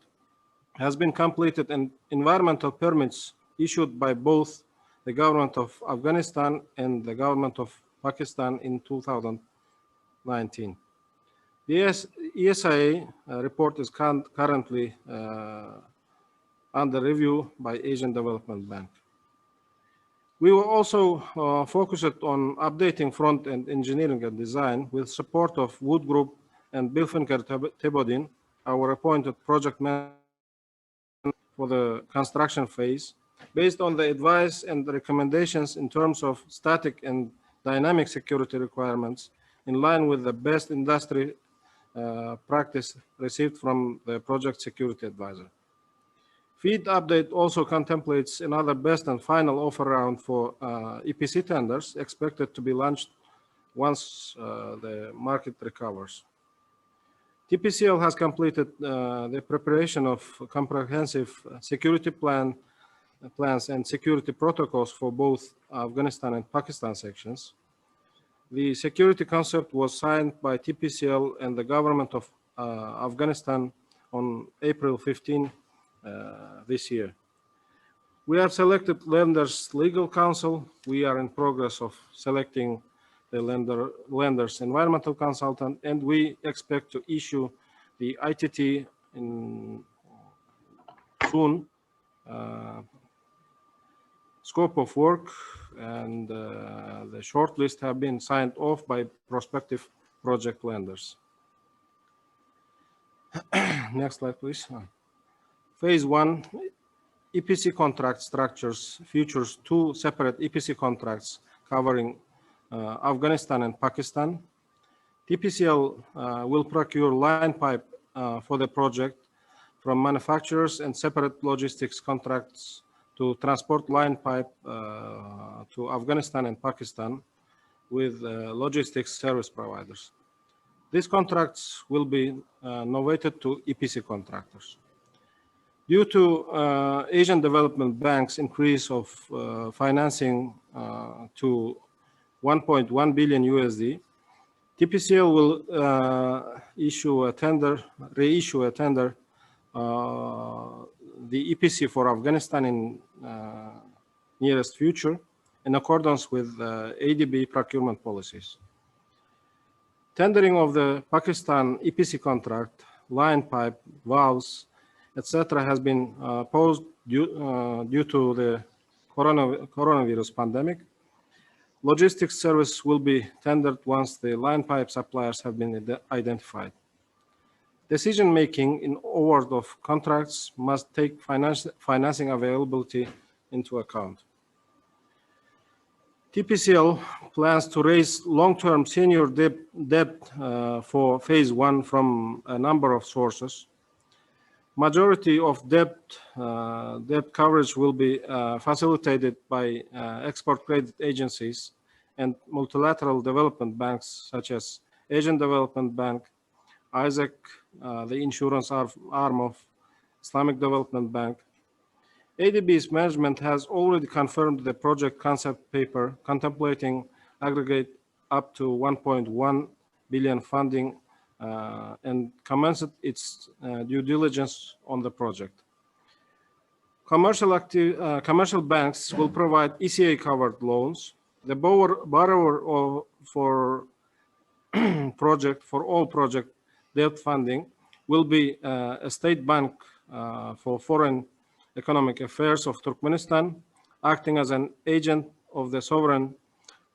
has been completed, and environmental permits issued by both the government of Afghanistan and the government of Pakistan in 2019. The ESIA report is currently under review by Asian Development Bank. We will also focus on updating front-end engineering and design with support of Wood Group and Bilfinger Tebodin, our appointed project manager for the construction phase, based on the advice and the recommendations in terms of static and dynamic security requirements, in line with the best industry practice received from the project security advisor. FEED update also contemplates another best and final offer round for EPC tenders, expected to be launched once the market recovers. TPCL has completed the preparation of comprehensive security plans and security protocols for both Afghanistan and Pakistan sections. The security concept was signed by TPCL and the government of Afghanistan on April 15 this year. We have selected lender's legal counsel. We are in progress of selecting the lender's environmental consultant, and we expect to issue the ITT soon. Scope of work and the shortlist have been signed off by prospective project lenders. Next slide, please. Phase 1, EPC contract structures features 2 separate EPC contracts covering Afghanistan and Pakistan. TPCL will procure line pipe for the project from manufacturers and separate logistics contracts to transport line pipe to Afghanistan and Pakistan with logistics service providers. These contracts will be novated to EPC contractors. Due to Asian Development Bank's increase of financing to 1.1 billion USD, TPCL will reissue a tender, the EPC for Afghanistan in nearest future, in accordance with ADB procurement policies. Tendering of the Pakistan EPC contract, line pipe, valves, etc., has been paused due to the coronavirus pandemic. Logistics service will be tendered once the line pipe suppliers have been identified. Decision-making in award of contracts must take financing availability into account. TPCL plans to raise long-term senior debt for phase 1 from a number of sources. Majority of debt coverage will be facilitated by export credit agencies and multilateral development banks such as Asian Development Bank, ISAC, the insurance arm of Islamic Development Bank. ADB's management has already confirmed the project concept paper contemplating aggregate up to 1.1 billion funding and commenced its due diligence on the project. Commercial banks will provide ECA-covered loans. The borrower for all project debt funding will be a state bank for foreign economic affairs of Turkmenistan, acting as an agent of the sovereign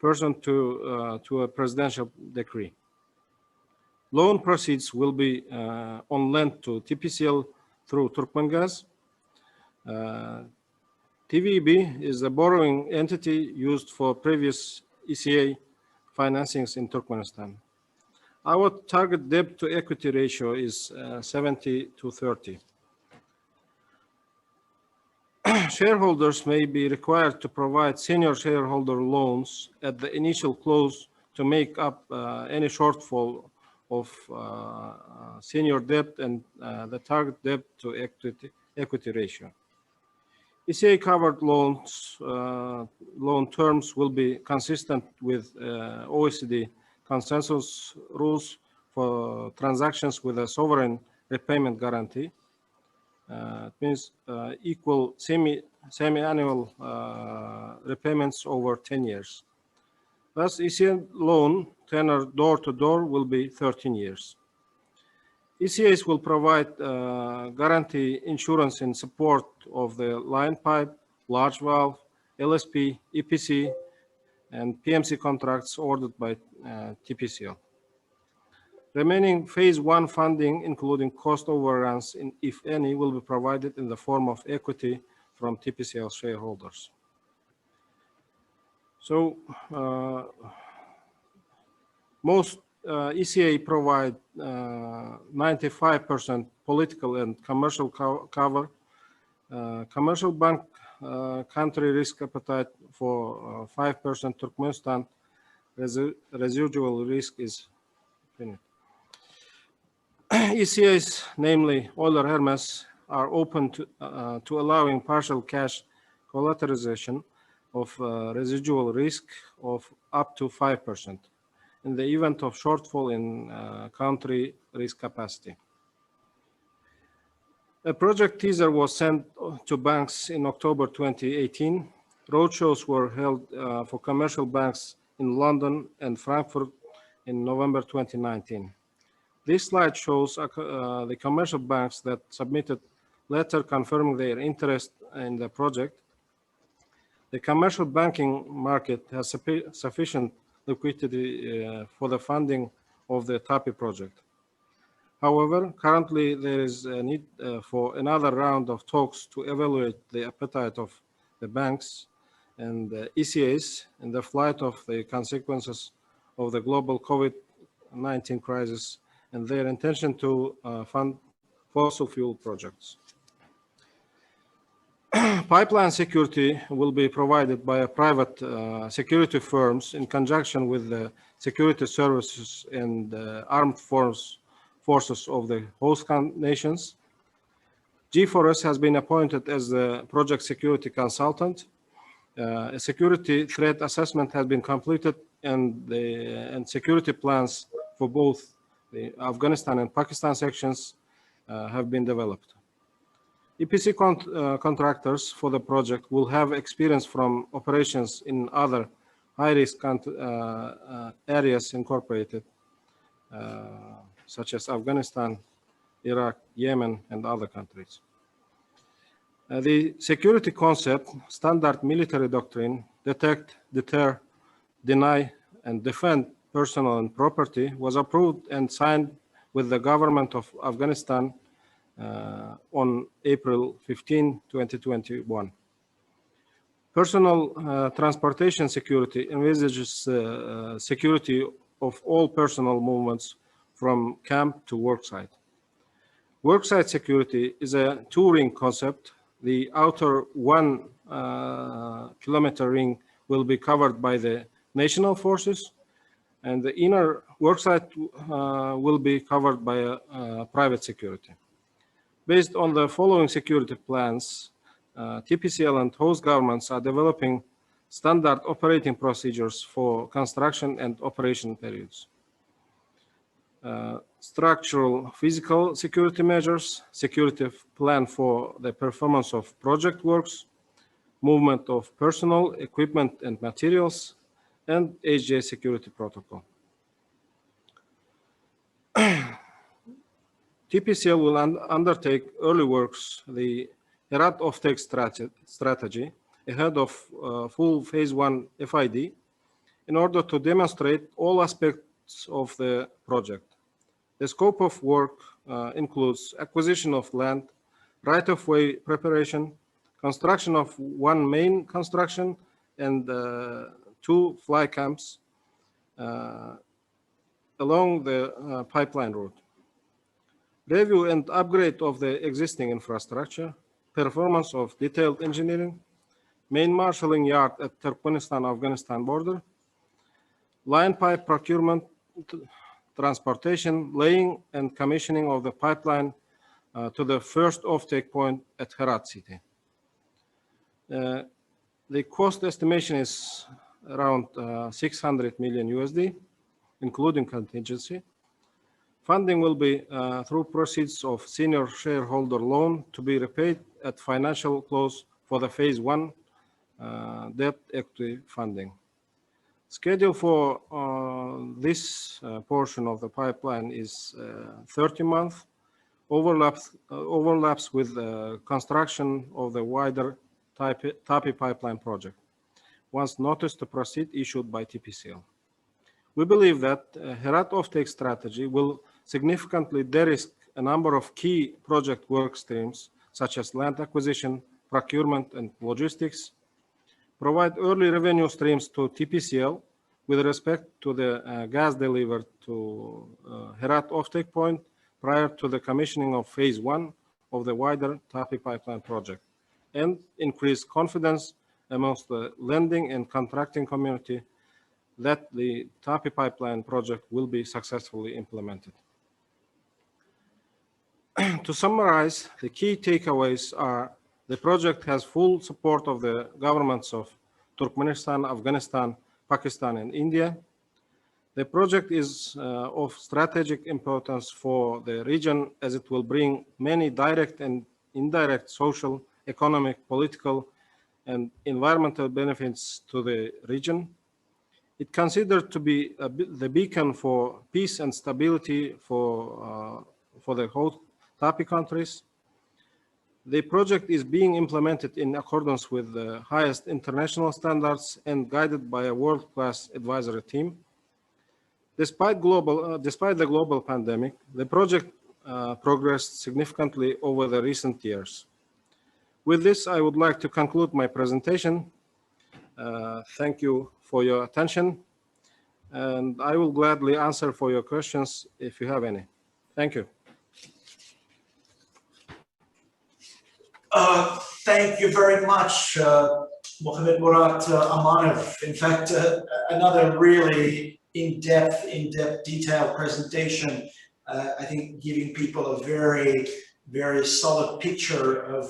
pursuant to a presidential decree. Loan proceeds will be on lent to TPCL through Turkmengas. TVB is the borrowing entity used for previous ECA financings in Turkmenistan. Our target debt to equity ratio is 70-30. Shareholders may be required to provide senior shareholder loans at the initial close to make up any shortfall of senior debt and the target debt to equity ratio. ECA covered loans, loan terms will be consistent with OECD consensus rules for transactions with a sovereign repayment guarantee. It means equal semi-annual repayments over 10 years. Thus, ECA loan tenor door-to-door will be 13 years. ECAs will provide guarantee insurance in support of the line pipe, large valve, LSP, EPC, and PMC contracts ordered by TPCL. Remaining phase 1 funding, including cost overruns, if any, will be provided in the form of equity from TPCL shareholders. So most ECA provide 95% political and commercial cover. Commercial bank country risk appetite for 5%. Turkmenistan residual risk is infinite. ECAs, namely Euler Hermes, are open to allowing partial cash collateralization of residual risk of up to 5% in the event of shortfall in country risk capacity. A project teaser was sent to banks in October 2018. Roadshows were held for commercial banks in London and Frankfurt in November 2019. This slide shows the commercial banks that submitted letter confirming their interest in the project. The commercial banking market has sufficient liquidity for the funding of the TAPI project. However, currently there is a need for another round of talks to evaluate the appetite of the banks and the ECAs in the light of the consequences of the global COVID-19 crisis and their intention to fund fossil fuel projects. Pipeline security will be provided by private security firms in conjunction with the security services and armed forces of the host nations. G4S has been appointed as the project security consultant. A security threat assessment has been completed and security plans for both the Afghanistan and Pakistan sections have been developed. EPC contractors for the project will have experience from operations in other high-risk areas incorporated, such as Afghanistan, Iraq, Yemen, and other countries. The security concept, standard military doctrine, detect, deter, deny, and defend personal and property, was approved and signed with the government of Afghanistan on April 15, 2021. Personal transportation security envisages security of all personal movements from camp to worksite. Worksite security is a two-ring concept. The outer 1 kilometer ring will be covered by the national forces, and the inner worksite will be covered by private security. Based on the following security plans, TPCL and host governments are developing standard operating procedures for construction and operation periods. Structural physical security measures, security plan for the performance of project works, movement of personnel, equipment, and materials, and HJ security protocol. TPCL will undertake early works, the Herat offtake strategy, ahead of full phase 1 FID, in order to demonstrate all aspects of the project. The scope of work includes acquisition of land, right-of-way preparation, construction of one main construction and 2 fly camps along the pipeline route. Review and upgrade of the existing infrastructure, performance of detailed engineering, main marshalling yard at Turkmenistan-Afghanistan border, line pipe procurement, transportation, laying and commissioning of the pipeline to the first offtake point at Herat city. The cost estimation is around 600 million USD, including contingency. Funding will be through proceeds of senior shareholder loan to be repaid at financial close for the phase 1 debt equity funding. Schedule for this portion of the pipeline is 30 months, overlaps with the construction of the wider TAPI pipeline project, once notice to proceed issued by TPCL. We believe that Herat offtake strategy will significantly de-risk a number of key project work streams, such as land acquisition, procurement, and logistics, provide early revenue streams to TPCL with respect to the gas delivered to Herat offtake point prior to the commissioning of phase 1 of the wider TAPI pipeline project, and increase confidence amongst the lending and contracting community that the TAPI pipeline project will be successfully implemented. To summarize, the key takeaways are: the project has full support of the governments of Turkmenistan, Afghanistan, Pakistan, and India. The project is of strategic importance for the region, as it will bring many direct and indirect social, economic, political, and environmental benefits to the region. It considered to be the beacon for peace and stability for the whole TAPI countries. The project is being implemented in accordance with the highest international standards and guided by a world-class advisory team. Despite the global pandemic, the project progressed significantly over the recent years. With this, I would like to conclude my presentation. Thank you for your attention, and I will gladly answer for your questions if you have any. Thank you. Thank you very much, Muhammetmyrat, Amanov. In fact, another really in-depth, detailed presentation. I think giving people a very, very solid picture of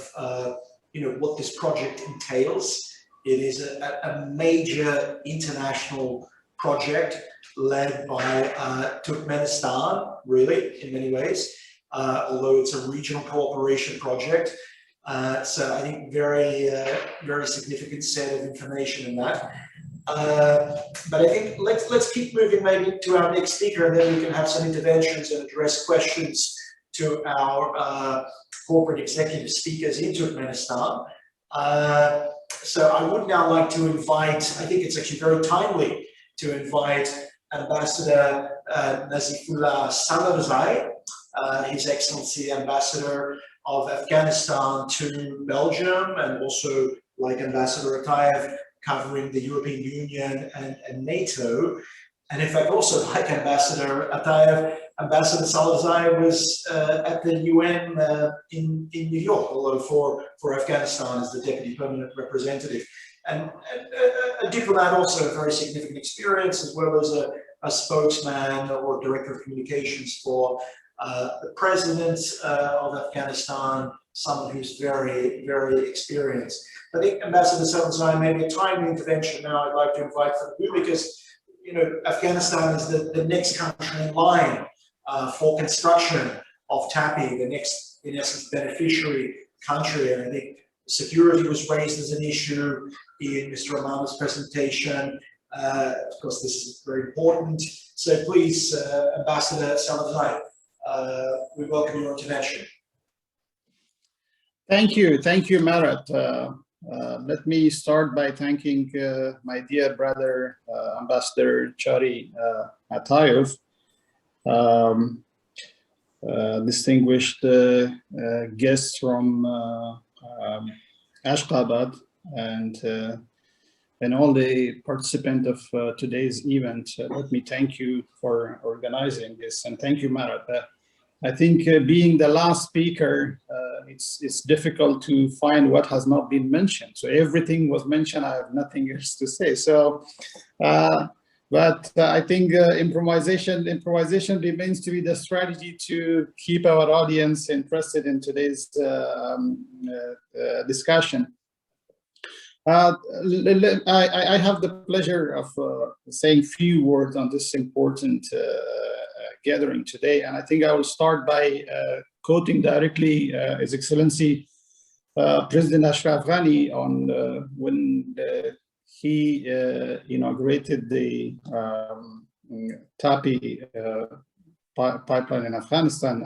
what this project entails. It is a major international project led by Turkmenistan, really, in many ways, although it's a regional cooperation project. So I think very significant set of information in that. But I think let's keep moving maybe to our next speaker, and then we can have some interventions and address questions to our corporate executive speakers in Turkmenistan. So I would now like to invite, I think it's actually very timely to invite Ambassador Nazifullah Salarzai, His Excellency Ambassador of Afghanistan to Belgium, and also like Ambassador Ataev, covering the European Union and NATO. And in fact, also like Ambassador Ataev, Ambassador Salarzai was at the UN in New York, although for Afghanistan as the Deputy Permanent Representative. And a diplomat, also a very significant experience, as well as a spokesman or Director of Communications for the President of Afghanistan, someone who's very, very experienced. I think Ambassador Salarzai, maybe a timely intervention now I'd like to invite from you, because Afghanistan is the next country in line for construction of TAPI, the next, in essence, beneficiary country. And I think security was raised as an issue in Mr. Amanov's presentation. Of course, this is very important. So please, Ambassador Salarzai, we welcome your intervention. Thank you, Marat. let me start by thanking my dear brother, Ambassador Tchary Ataev, distinguished guests from Ashgabat, and all the participants of today's event. Let me thank you for organizing this, and thank you, Marat. I think being the last speaker, it's difficult to find what has not been mentioned. So everything was mentioned. I have nothing else to say. So, but I think improvisation remains to be the strategy to keep our audience interested in today's discussion. I have the pleasure of saying few words on this important gathering today, and I think I will start by quoting directly His Excellency President Ashraf Ghani on when he inaugurated the TAPI pipeline in Afghanistan,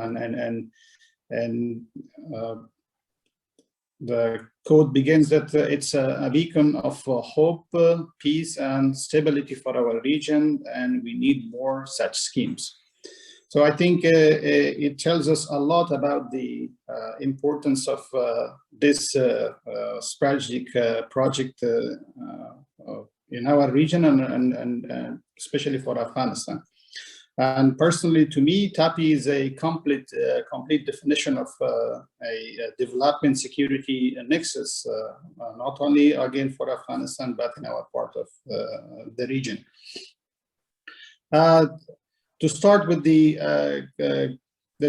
and the quote begins that it's a beacon of hope, peace, and stability for our region, and we need more such schemes. So I think it tells us a lot about the importance of this strategic project in our region, and especially for Afghanistan. And personally, to me, TAPI is a complete definition of a development security nexus, not only again for Afghanistan, but in our part of the region. To start with the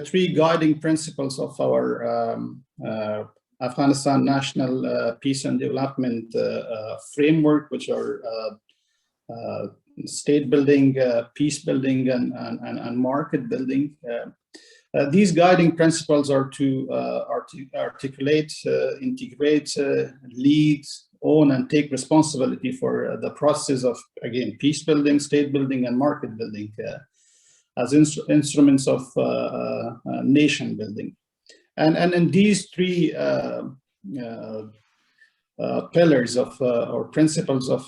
three guiding principles of our Afghanistan National Peace and Development Framework, which are state building, peace building, and market building. These guiding principles are to articulate, integrate, lead, own, and take responsibility for the process of, again, peace building, state building, and market building as instruments of nation building. And these three pillars of or principles of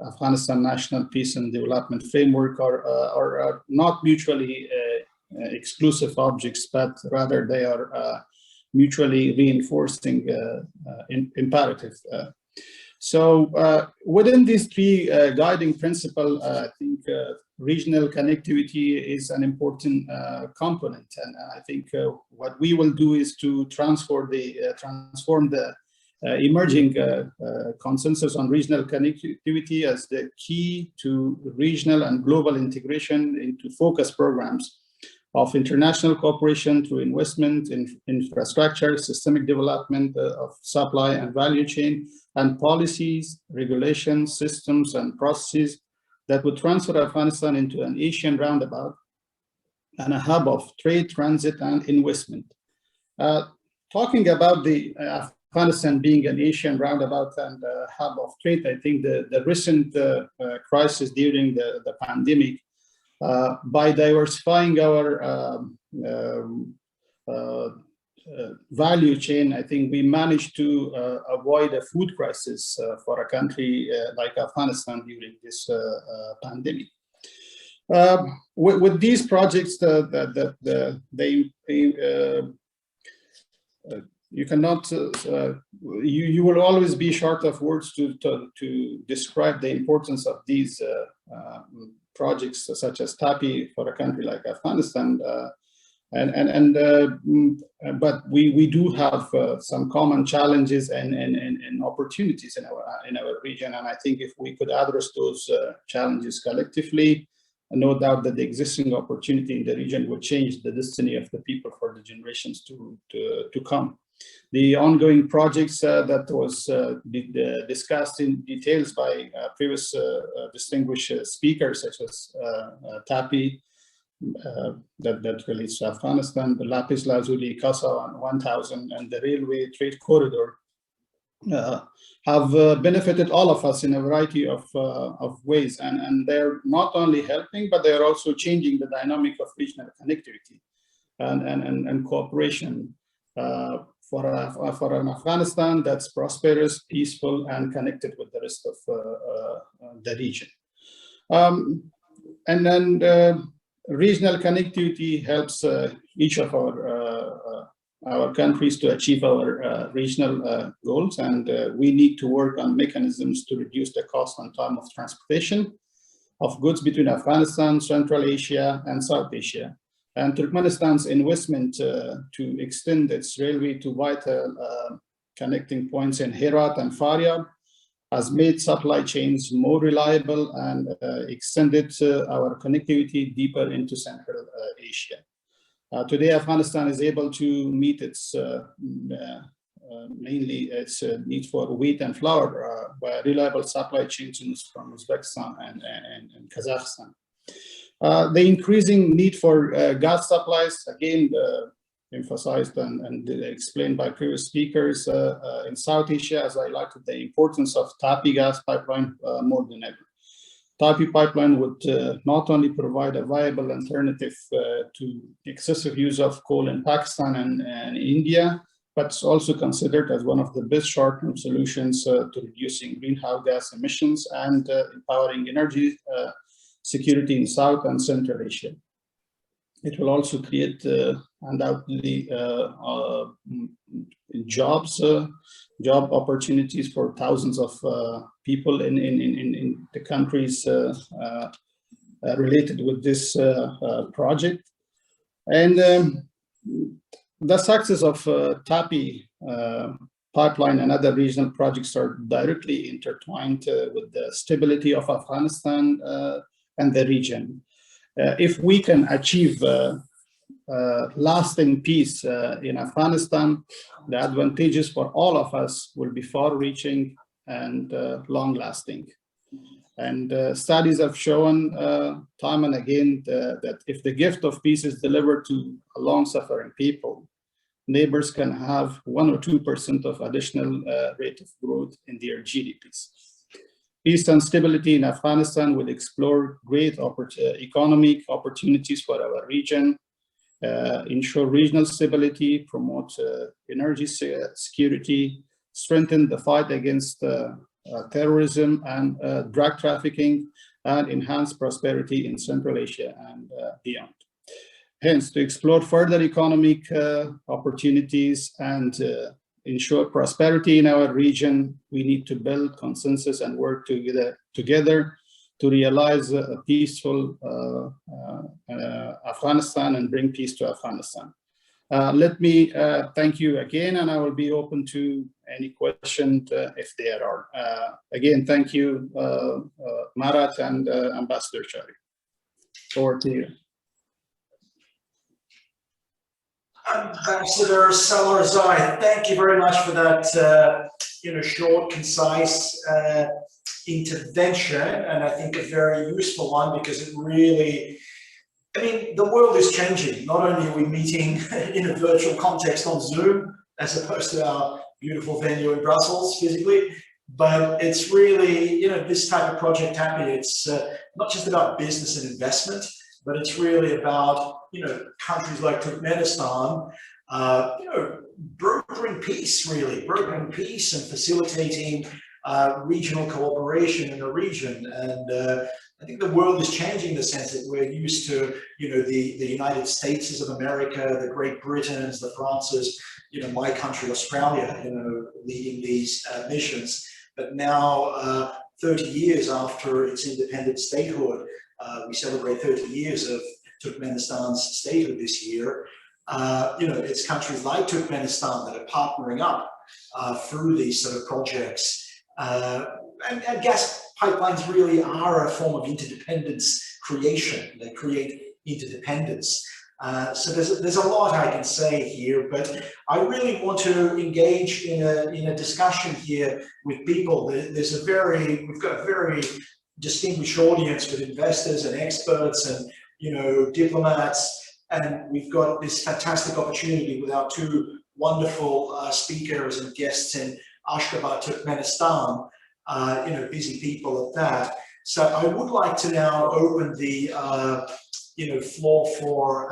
Afghanistan National Peace and Development Framework are not mutually exclusive objects, but rather they are mutually reinforcing imperative. So within these three guiding principles, I think regional connectivity is an important component, and I think what we will do is to transform the emerging consensus on regional connectivity as the key to regional and global integration into focus programs of international cooperation through investment in infrastructure, systemic development of supply and value chain, and policies, regulations, systems, and processes that would transfer Afghanistan into an Asian roundabout and a hub of trade, transit, and investment. Talking about the Afghanistan being an Asian roundabout and a hub of trade, I think the recent crisis during the pandemic, by diversifying our value chain, I think we managed to avoid a food crisis for a country like Afghanistan during this pandemic. With these projects, you cannot, you will always be short of words to describe the importance of these projects, such as TAPI for a country like Afghanistan. But we do have some common challenges and opportunities in our region, and I think if we could address those challenges collectively, no doubt that the existing opportunity in the region will change the destiny of the people for the generations to come. The ongoing projects that was discussed in details by previous distinguished speakers, such as TAPI, that relates to Afghanistan, the Lapis Lazuli, Kasa 1000, and the railway trade corridor, have benefited all of us in a variety of ways, and they're not only helping, but they're also changing the dynamic of regional connectivity and cooperation. for an Afghanistan that's prosperous, peaceful, and connected with the rest of the region. And then regional connectivity helps each of our countries to achieve our regional goals, and we need to work on mechanisms to reduce the cost and time of transportation of goods between Afghanistan, Central Asia, and South Asia. And Turkmenistan's investment to extend its railway to vital connecting points in Herat and Faryab has made supply chains more reliable and extended our connectivity deeper into Central Asia. Today, Afghanistan is able to meet its mainly its need for wheat and flour by reliable supply chains from Uzbekistan and Kazakhstan. The increasing need for gas supplies, again, emphasized and explained by previous speakers in South Asia, as I highlighted the importance of TAPI gas pipeline more than ever. TAPI pipeline would not only provide a viable alternative to excessive use of coal in Pakistan and India, but it's also considered as one of the best short-term solutions to reducing greenhouse gas emissions and empowering energy security in South and Central Asia. It will also create undoubtedly job opportunities for thousands of people in the countries related with this project. And the success of TAPI pipeline and other regional projects are directly intertwined with the stability of Afghanistan and the region. If we can achieve lasting peace in Afghanistan, the advantages for all of us will be far-reaching and long-lasting. And studies have shown time and again that if the gift of peace is delivered to a long-suffering people, neighbors can have 1 or 2% of additional rate of growth in their GDPs. Peace and stability in Afghanistan will explore great economic opportunities for our region, ensure regional stability, promote energy security, strengthen the fight against terrorism and drug trafficking, and enhance prosperity in Central Asia and beyond. Hence, to explore further economic opportunities and ensure prosperity in our region, we need to build consensus and work together to realize a peaceful Afghanistan and bring peace to Afghanistan. Let me thank you again, and I will be open to any questions if there are. Again, thank you, Marat and Ambassador Tchary. Over to you. Ambassador Salarzai, thank you very much for that short, concise intervention, and I think a very useful one, because it really, I mean, the world is changing. Not only are we meeting in a virtual context on Zoom, as opposed to our beautiful venue in Brussels physically, but it's really, this type of project happening. It's not just about business and investment, but it's really about, countries like Turkmenistan, brokering peace and facilitating regional cooperation in the region. And I think the world is changing in the sense that we're used to, the United States of America, the Great Britons, the Frances, my country, Australia, leading these missions. But now, 30 years after its independent statehood, we celebrate 30 years of Turkmenistan's statehood this year. It's countries like Turkmenistan that are partnering up through these sort of projects. And gas pipelines really are a form of interdependence creation. They create interdependence. So there's a lot I can say here, but I really want to engage in a discussion here with people. We've got a very distinguished audience with investors and experts and diplomats, and we've got this fantastic opportunity with our two wonderful speakers and guests in Ashgabat, Turkmenistan, busy people at that. So I would like to now open the floor for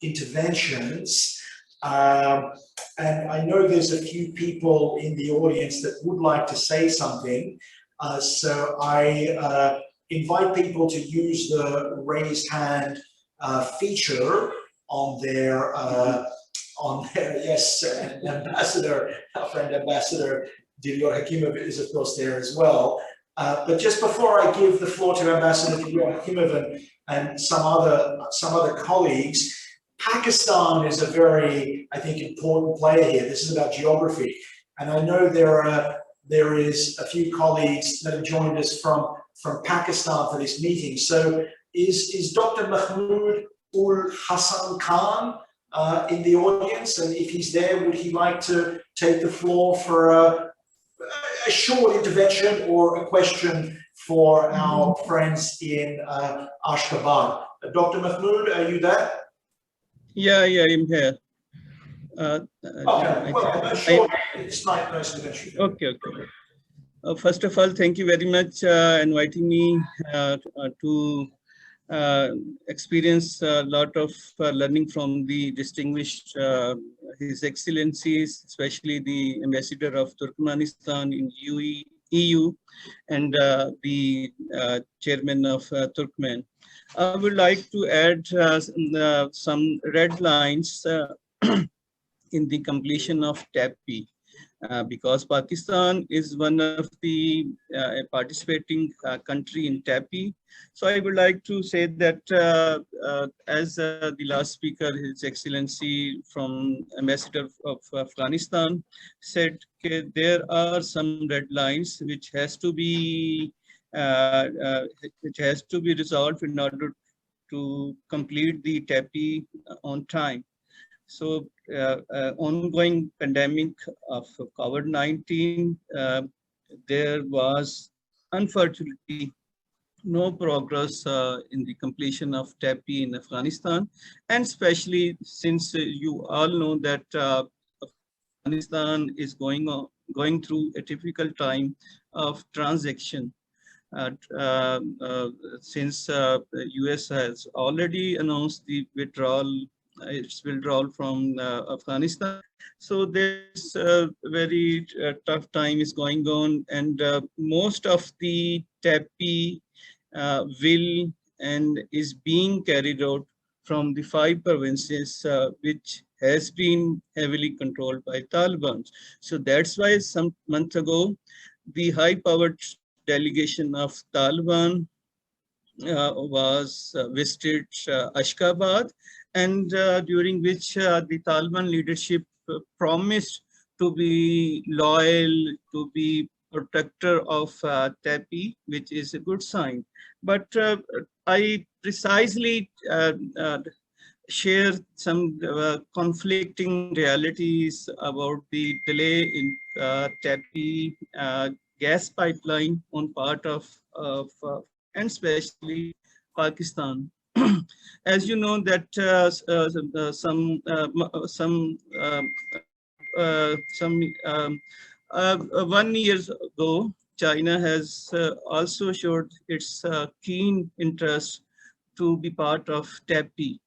interventions. And I know there's a few people in the audience that would like to say something. So I invite people to use the raised hand feature on their, yes, and Ambassador, our friend Ambassador Dilyor Hakimov is of course there as well. But just before I give the floor to Ambassador Dilyor Hakimov and some other colleagues, Pakistan is a very, I think, important player here. This is about geography. And I know there is a few colleagues that have joined us from Pakistan for this meeting. So is Dr. Mahmoud Ul Hassan Khan in the audience? And if he's there, would he like to take the floor for a short intervention or a question for our friends in Ashgabat? Dr. Mahmoud, are you there? Yeah, I'm here. Okay, well, short, it's nice intervention. Okay. First of all, thank you very much inviting me to experience a lot of learning from the distinguished His Excellencies, especially the Ambassador of Turkmenistan in EU and the Chairman of Turkmen. I would like to add some red lines in the completion of TAPI. Because Pakistan is one of the participating country in TAPI. So I would like to say that as the last speaker, His Excellency from Ambassador of Afghanistan said, there are some red lines which has to be resolved in order to complete the TAPI on time. So ongoing pandemic of COVID-19, there was unfortunately no progress in the completion of TAPI in Afghanistan, and especially since you all know that Afghanistan is going through a difficult time of transaction. Since US has already announced the its withdrawal from Afghanistan. So there's a very tough time is going on, and most of the TAPI will and is being carried out from the 5 provinces which has been heavily controlled by Taliban. So that's why some month ago, the high-powered delegation of Taliban was visited Ashgabat, and during which the Taliban leadership promised to be loyal, to be protector of TAPI, which is a good sign. But I precisely share some conflicting realities about the delay in TAPI gas pipeline on part of and especially Pakistan. As you know that one year ago, China has also showed its keen interest to be part of TAPI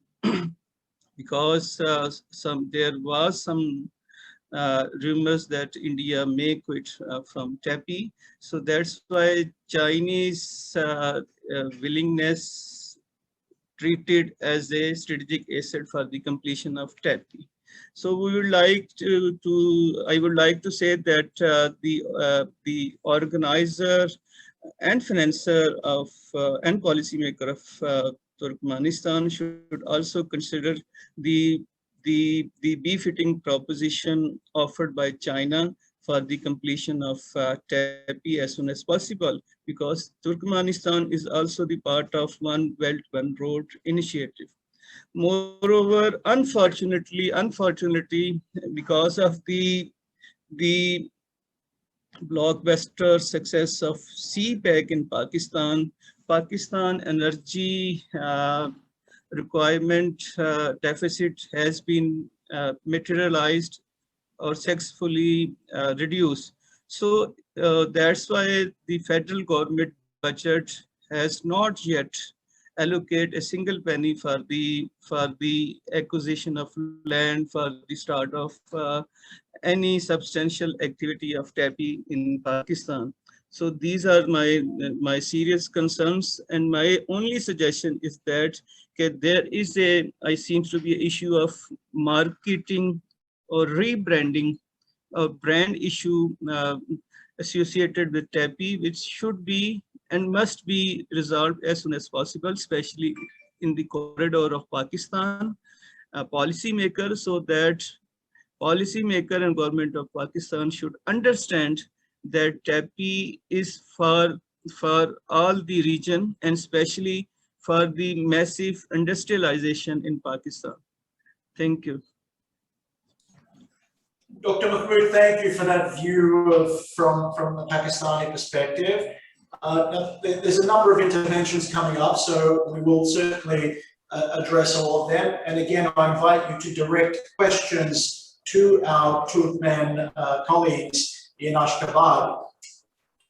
because there was some rumors that India may quit from TAPI. So that's why Chinese willingness treated as a strategic asset for the completion of TAPI. So we would like I would like to say that the organizer and financer of and policymaker of Turkmenistan should also consider the befitting proposition offered by China for the completion of TAPI as soon as possible, because Turkmenistan is also the part of One Belt, One Road initiative. Moreover, unfortunately, because of the blockbuster success of CPEC in Pakistan energy requirement deficit has been materialized or successfully reduced. So that's why the federal government budget has not yet allocate a single penny for the acquisition of land, for the start of any substantial activity of TAPI in Pakistan. So these are my serious concerns, and my only suggestion is that there is seems to be an issue of marketing or rebranding, a brand issue associated with TAPI, which should be and must be resolved as soon as possible, especially in the corridor of Pakistan. Policymakers, so that policymaker and government of Pakistan should understand that TAPI is for all the region, and especially for the massive industrialization in Pakistan. Thank you. Dr. Mahmood, thank you for that view from the Pakistani perspective. Now, there's a number of interventions coming up, so we will certainly address all of them. And again, I invite you to direct questions to our Turkmen colleagues in Ashgabat,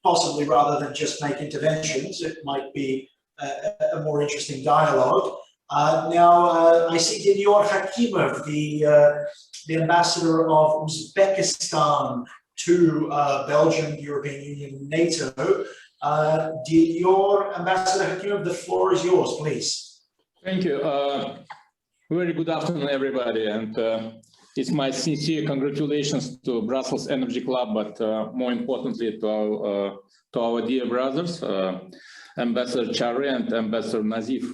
possibly rather than just make interventions. It might be a more interesting dialogue. Now, I see Dinior Hakimov, the ambassador of Uzbekistan to Belgium, European Union, NATO. Dinior, Ambassador Hakimov, the floor is yours, please. Thank you. Very good afternoon, everybody. And it's my sincere congratulations to Brussels Energy Club, but more importantly to our dear brothers, Ambassador Tchary and Ambassador Nazif.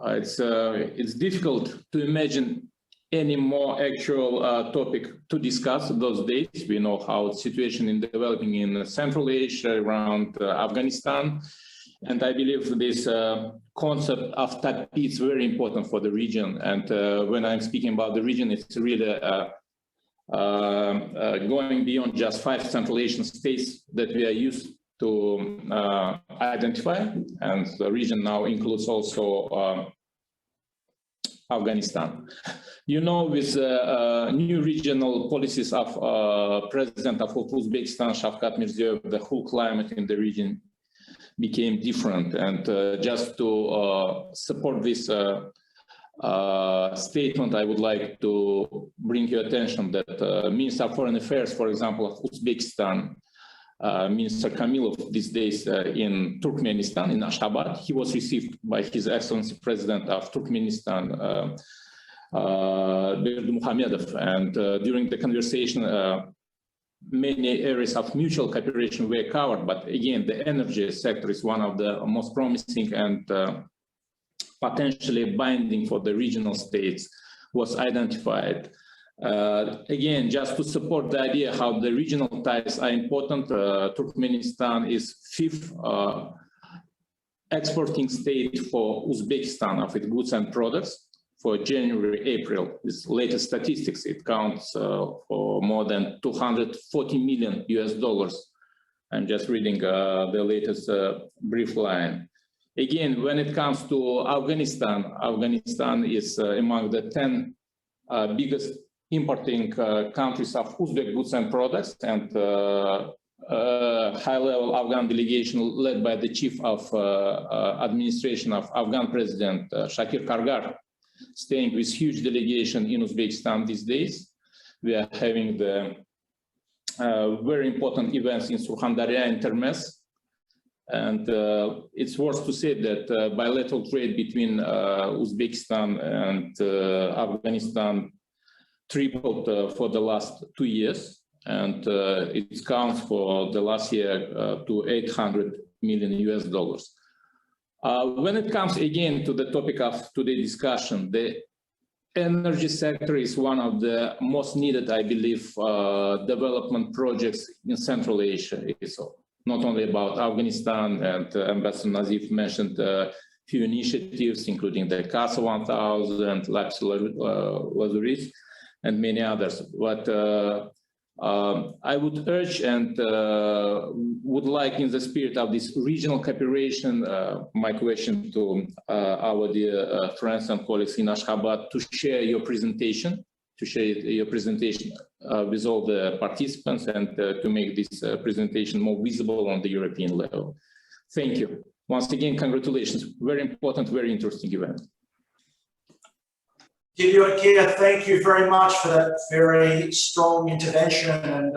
It's difficult to imagine any more actual topic to discuss those days. We know how the situation is developing in Central Asia, around Afghanistan. And I believe this concept of TAPI is very important for the region. And when I'm speaking about the region, it's really going beyond just 5 Central Asian states that we are used to identify. And the region now includes also Afghanistan. You know, with new regional policies of President of Uzbekistan, Shavkat Mirziyoyev, the whole climate in the region became different. And just to support this statement, I would like to bring your attention that Minister of Foreign Affairs, for example, of Uzbekistan, Minister Kamilov, these days in Turkmenistan, in Ashgabat, he was received by His Excellency President of Turkmenistan, Muhammetmyrat, and during the conversation, many areas of mutual cooperation were covered. But again, the energy sector is one of the most promising and potentially binding for the regional states was identified. Again, just to support the idea how the regional ties are important, Turkmenistan is 5th exporting state for Uzbekistan of its goods and products. For January, April, this latest statistics, it counts for more than $240 million US. I'm just reading the latest brief line. Again, when it comes to Afghanistan, Afghanistan is among the 10 biggest importing countries of Uzbek goods and products, and high-level Afghan delegation led by the chief of administration of Afghan President Shakir Kargar, staying with huge delegation in Uzbekistan these days. We are having the very important events in Surkhandarya and Termez. And it's worth to say that bilateral trade between Uzbekistan and Afghanistan tripled for the last 2 years. And it counts for the last year to $800 million US. When it comes again to the topic of today's discussion, the energy sector is one of the most needed, I believe, development projects in Central Asia. It's not only about Afghanistan, and Ambassador Nazif mentioned a few initiatives, including the CASA 1000, Lapis Lazuris, and many others. But I would urge and would like, in the spirit of this regional cooperation, my question to our dear friends and colleagues in Ashgabat to share your presentation, with all the participants, and to make this presentation more visible on the European level. Thank you. Once again, congratulations. Very important, very interesting event. Thank you very much for that very strong intervention, and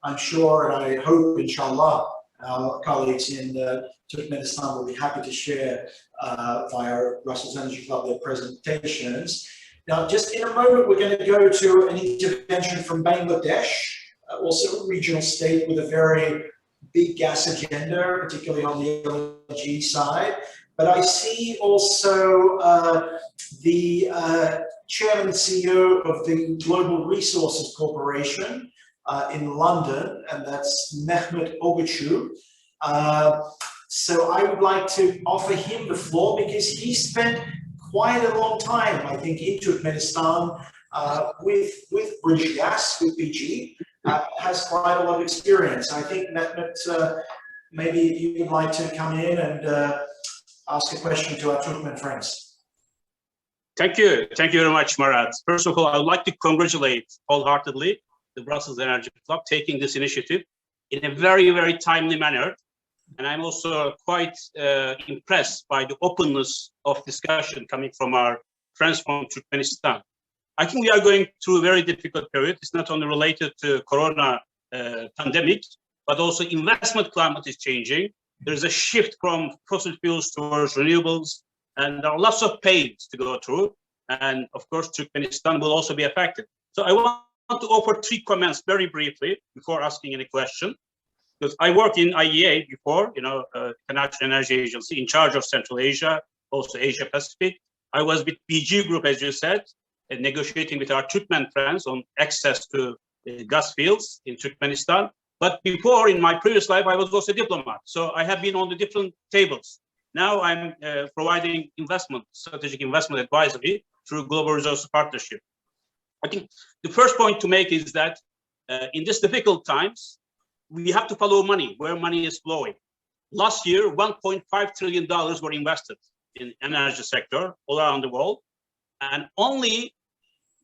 I'm sure and I hope, inshallah, our colleagues in Turkmenistan will be happy to share via Brussels Energy Club their presentations. Now, just in a moment, we're going to go to an intervention from Bangladesh, also a regional state with a very big gas agenda, particularly on the LNG side. But I see also the Chairman and CEO of the Global Resources Corporation in London, and that's Mehmet Ogachu. So I would like to offer him the floor because he spent quite a long time, I think, in Turkmenistan with BREC Gas, with BG, has quite a lot of experience. I think Mehmet, maybe you would like to come in and ask a question to our Turkmen friends. Thank you very much, Marat. First of all, I would like to congratulate wholeheartedly the Brussels Energy Club taking this initiative in a very, very timely manner. And I'm also quite impressed by the openness of discussion coming from our friends from Turkmenistan. I think we are going through a very difficult period. It's not only related to Corona pandemic, but also investment climate is changing. There's a shift from fossil fuels towards renewables, and there are lots of pains to go through. And of course, Turkmenistan will also be affected. So I want to offer 3 comments very briefly before asking any question. Because I worked in IEA before, International Energy Agency, in charge of Central Asia, also Asia Pacific. I was with BG Group, as you said, negotiating with our Turkmen friends on access to gas fields in Turkmenistan. But before, in my previous life, I was also a diplomat. So I have been on the different tables. Now I'm providing strategic investment advisory through Global Resources Partnership. I think the first point to make is that in these difficult times, we have to follow money, where money is flowing. Last year, $1.5 trillion were invested in energy sector all around the world. And only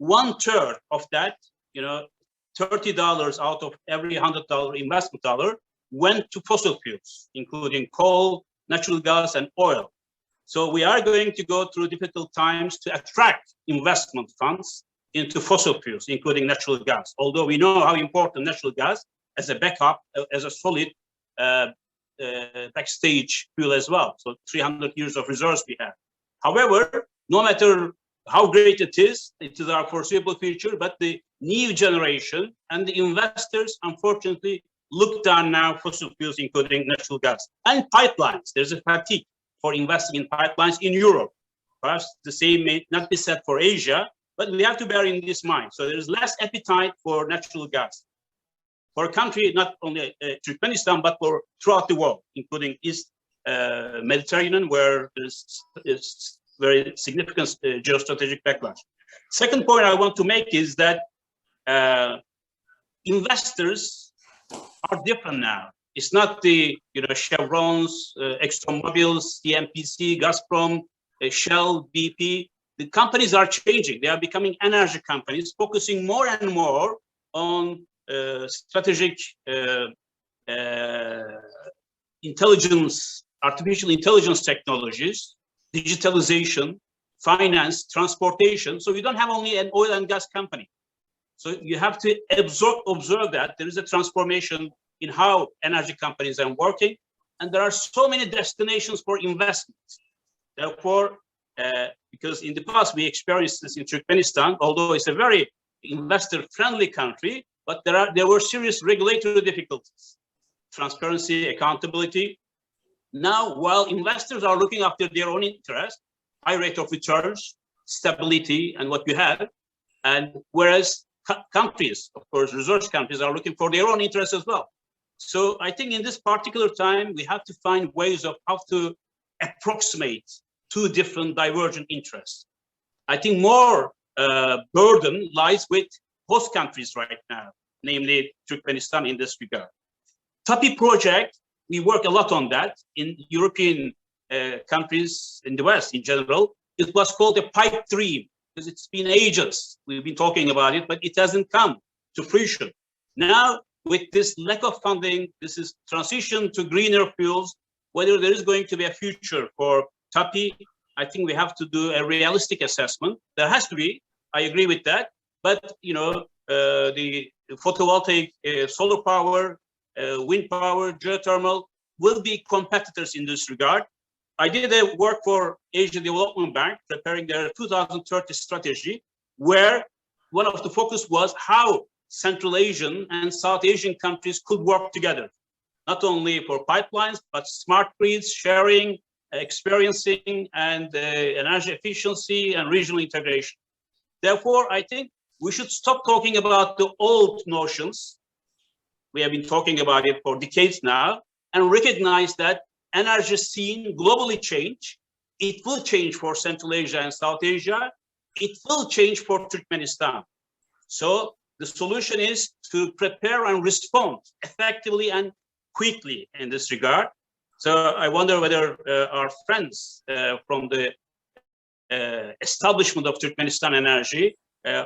1/3 of that, $30 out of every $100 investment dollar went to fossil fuels, including coal, natural gas, and oil. So we are going to go through difficult times to attract investment funds into fossil fuels, including natural gas. Although we know how important natural gas as a backup, as a solid backstage fuel as well. So 300 years of reserves we have. However, no matter how great it is our foreseeable future, but the new generation and the investors, unfortunately, look down now fossil fuels, including natural gas and pipelines. There's a fatigue for investing in pipelines in Europe. Perhaps the same may not be said for Asia, but we have to bear in this mind. So there's less appetite for natural gas. For a country, not only Turkmenistan, but for throughout the world, including East Mediterranean, where there's very significant geostrategic backlash. Second point I want to make is that investors are different now. It's not the Chevrons, ExxonMobils, CNPC, Gazprom, Shell, BP. The companies are changing. They are becoming energy companies, focusing more and more on strategic intelligence, artificial intelligence technologies, digitalization, finance, transportation. So you don't have only an oil and gas company. So you have to observe that there is a transformation in how energy companies are working, and there are so many destinations for investments. Therefore, because in the past we experienced this in Turkmenistan, although it's a very investor-friendly country, but there were serious regulatory difficulties, transparency, accountability. Now, while investors are looking after their own interest, high rate of returns, stability, and what you have, and whereas countries, of course, resource countries, are looking for their own interests as well. So I think in this particular time, we have to find ways of how to approximate 2 different divergent interests. I think more burden lies with host countries right now, namely Turkmenistan in this regard. TAPI project, we work a lot on that in European countries in the West in general. It was called a pipe dream because it's been ages. We've been talking about it, but it hasn't come to fruition. Now, with this lack of funding, this is transition to greener fuels, whether there is going to be a future for TAPI, I think we have to do a realistic assessment. There has to be, I agree with that. But, you know, the photovoltaic, solar power, wind power, geothermal will be competitors in this regard. I did a work for Asia Development Bank preparing their 2030 strategy, where one of the focus was how Central Asian and South Asian countries could work together, not only for pipelines, but smart grids, sharing, experiencing, and energy efficiency and regional integration. Therefore, I think we should stop talking about the old notions. We have been talking about it for decades now, and recognize that energy scene globally change. It will change for Central Asia and South Asia. It will change for Turkmenistan. So the solution is to prepare and respond effectively and quickly in this regard. So I wonder whether our friends from the establishment of Turkmenistan Energy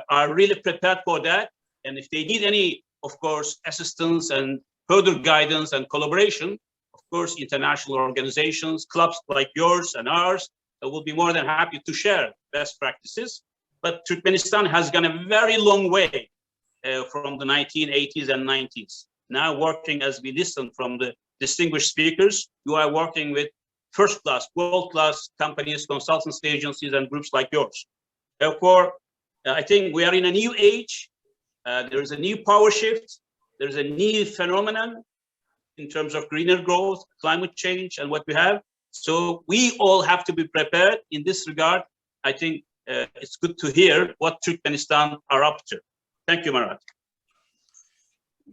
are really prepared for that. And if they need any, of course, assistance and further guidance and collaboration, of course, international organizations, clubs like yours and ours, will be more than happy to share best practices. But Turkmenistan has gone a very long way from the 1980s and 90s. Now working, as we listen from the distinguished speakers, you are working with first-class, world-class companies, consultancy agencies, and groups like yours. Therefore, I think we are in a new age. There is a new power shift. There's a new phenomenon in terms of greener growth, climate change, and what we have. So we all have to be prepared in this regard. I think it's good to hear what Turkmenistan are up to. Thank you, Marat.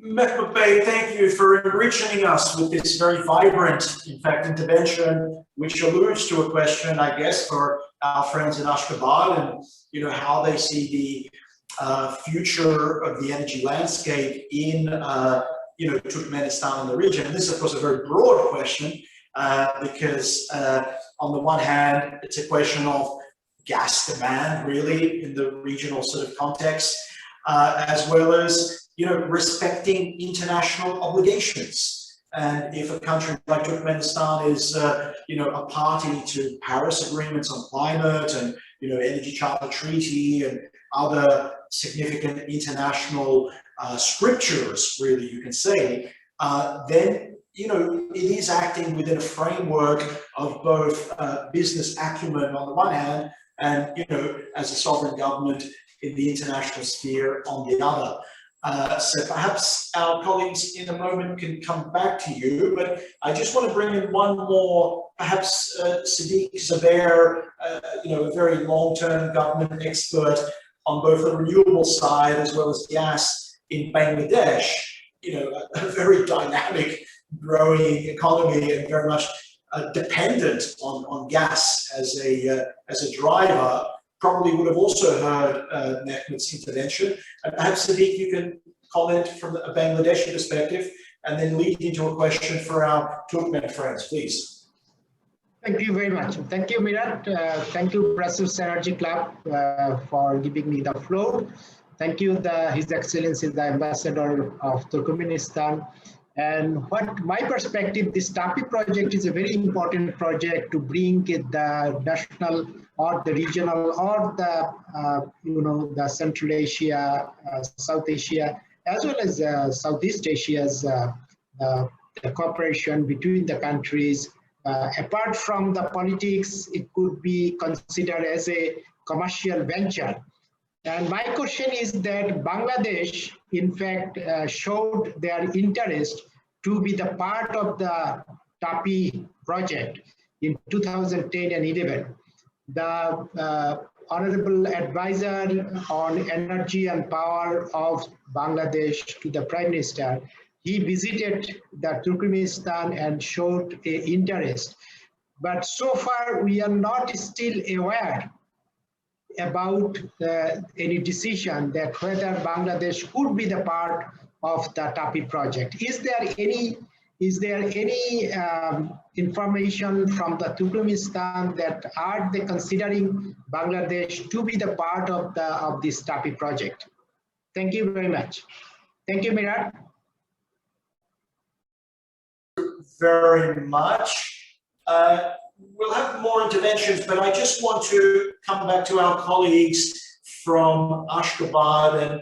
Mehmet Bey, thank you for enriching us with this very vibrant, in fact, intervention, which alludes to a question, I guess, for our friends in Ashgabat and, you know, how they see the future of the energy landscape in, you know, Turkmenistan and the region. And this is, of course, a very broad question because on the one hand, it's a question of gas demand, really, in the regional sort of context, as well as, you know, respecting international obligations. And if a country like Turkmenistan is, you know, a party to Paris agreements on climate and, you know, Energy Charter Treaty and other significant international scriptures, really, you can say, then, you know, it is acting within a framework of both business acumen on the one hand and, you know, as a sovereign government in the international sphere on the other. So perhaps our colleagues in a moment can come back to you, but I just want to bring in one more, perhaps Sadiq Zubair, you know, a very long-term government expert on both the renewable side as well as gas in Bangladesh, you know, a very dynamic, growing economy and very much dependent on gas as a driver. Probably would have also heard Mehmet's intervention. And perhaps, Sadiq, you can comment from a Bangladeshi perspective and then lead into a question for our Turkmen friends, please. Thank you very much. Thank you, Mirat. Thank you, Brussels Energy Club, for giving me the floor. Thank you, His Excellency, the Ambassador of Turkmenistan. And what my perspective, this TAPI project is a very important project to bring the national or the regional or the, you know, the Central Asia, South Asia, as well as Southeast Asia's the cooperation between the countries. Apart from the politics, it could be considered as a commercial venture. And my question is that Bangladesh, in fact, showed their interest to be the part of the TAPI project in 2010 and 11. The Honorable Advisor on Energy and Power of Bangladesh to the Prime Minister, he visited the Turkmenistan and showed an interest. But so far, we are not still aware about any decision that whether Bangladesh could be the part of the TAPI project. Is there any information from the Turkmenistan that are they considering Bangladesh to be the part of this TAPI project? Thank you very much. Thank you, Mirat. Very much. We'll have more interventions, but I just want to come back to our colleagues from Ashgabat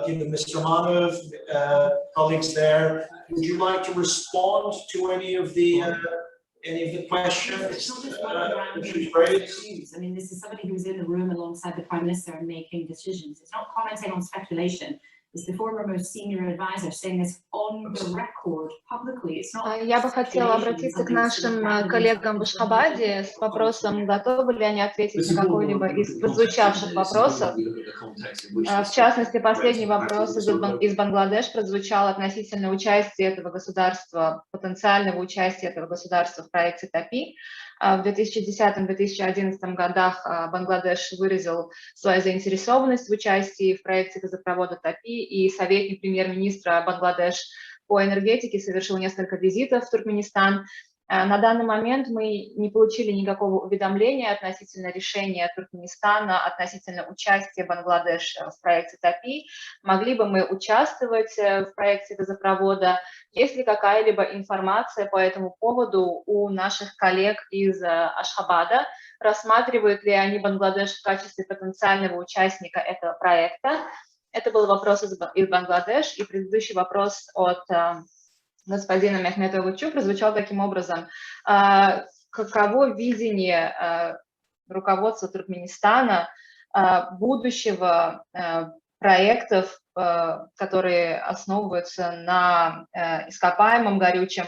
and Mr. Amanov, colleagues there. Would you like to respond to any of the questions? It's not just one around issues. I mean, this is somebody who's in the room alongside the Prime Minister and making decisions. It's not commenting on speculation. It's the former most senior advisor saying this on the record publicly. It's not. Я бы хотела обратиться к нашим коллегам в Ашхабаде с вопросом, готовы ли они ответить на какой-либо из прозвучавших вопросов. В частности, последний вопрос из Бангладеш прозвучал относительно участия этого государства, потенциального участия этого государства в проекте ТАПИ. В 2010-2011 годах Бангладеш выразил свою заинтересованность в участии в проекте газопровода ТАПИ, и советник премьер-министра Бангладеш по энергетике совершил несколько визитов в Туркменистан. На данный момент мы не получили никакого уведомления относительно решения Туркменистана, относительно участия Бангладеш в проекте ТАПИ. Могли бы мы участвовать в проекте газопровода? Есть ли какая-либо информация по этому поводу у наших коллег из Ашхабада? Рассматривают ли они Бангладеш в качестве потенциального участника этого проекта? Это был вопрос из Бангладеш, и предыдущий вопрос от господина Мехмета Лучу прозвучал таким образом. Каково видение руководства Туркменистана будущего проектов, которые основываются на ископаемом горючем,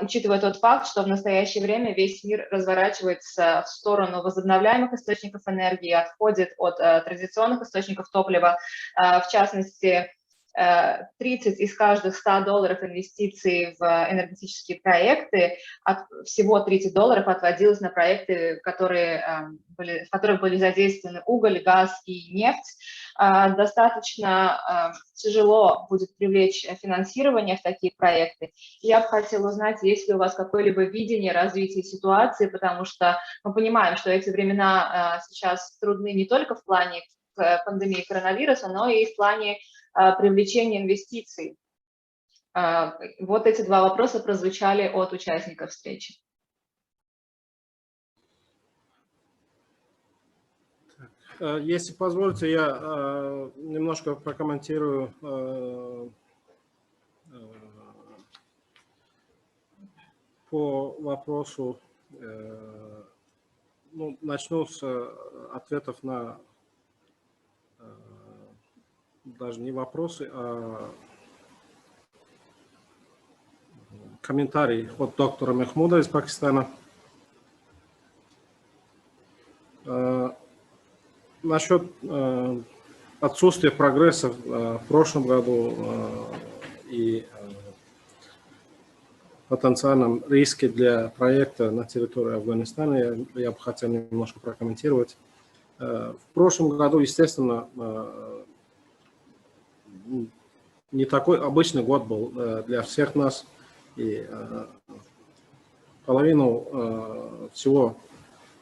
учитывая тот факт, что в настоящее время весь мир разворачивается в сторону возобновляемых источников энергии, отходит от традиционных источников топлива, в частности, 30 из каждых $100 инвестиций в энергетические проекты, всего $30 отводилось на проекты, в которых были задействованы уголь, газ и нефть. Достаточно тяжело будет привлечь финансирование в такие проекты. Я бы хотела узнать, есть ли у вас какое-либо видение развития ситуации, потому что мы понимаем, что эти времена сейчас трудны не только в плане пандемии коронавируса, но и в плане привлечения инвестиций. Вот эти два вопроса прозвучали от участников встречи. Если позволите, я немножко прокомментирую по вопросу, начну с ответов на даже не вопросы, а комментарий от доктора Мехмуда из Пакистана. Насчет отсутствия прогресса в прошлом году и потенциальном риске для проекта на территории Афганистана я бы хотел немножко прокомментировать. В прошлом году, естественно, не такой обычный год был для всех нас, и половину всего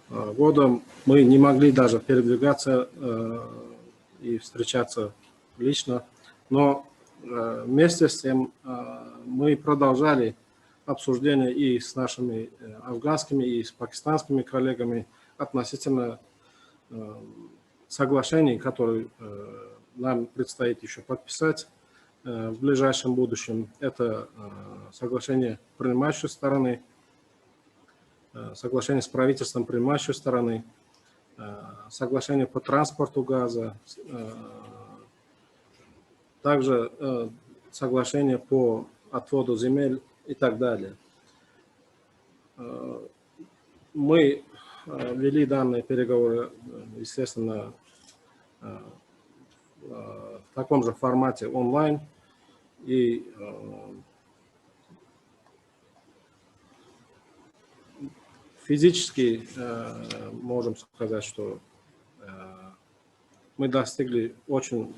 года мы не могли даже передвигаться и встречаться лично, но вместе с тем мы продолжали обсуждение и с нашими афганскими, и с пакистанскими коллегами относительно соглашений, которые нам предстоит еще подписать в ближайшем будущем. Это соглашение принимающей стороны, соглашение с правительством принимающей стороны, соглашение по транспорту газа, также соглашение по отводу земель и так далее. Мы вели данные переговоры, естественно, в таком же формате онлайн, и физически можем сказать, что мы достигли очень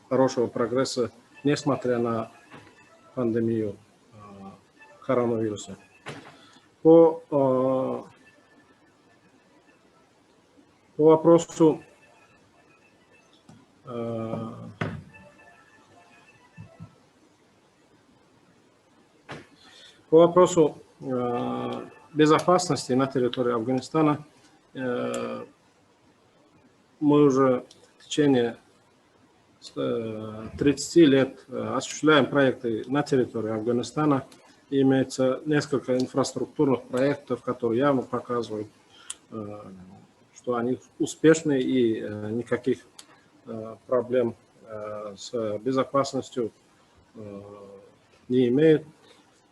хорошего прогресса, несмотря на пандемию коронавируса. По вопросу безопасности на территории Афганистана мы уже в течение 30 лет осуществляем проекты на территории Афганистана. И имеется несколько инфраструктурных проектов, которые явно показывают, что они успешны и никаких проблем с безопасностью не имеют.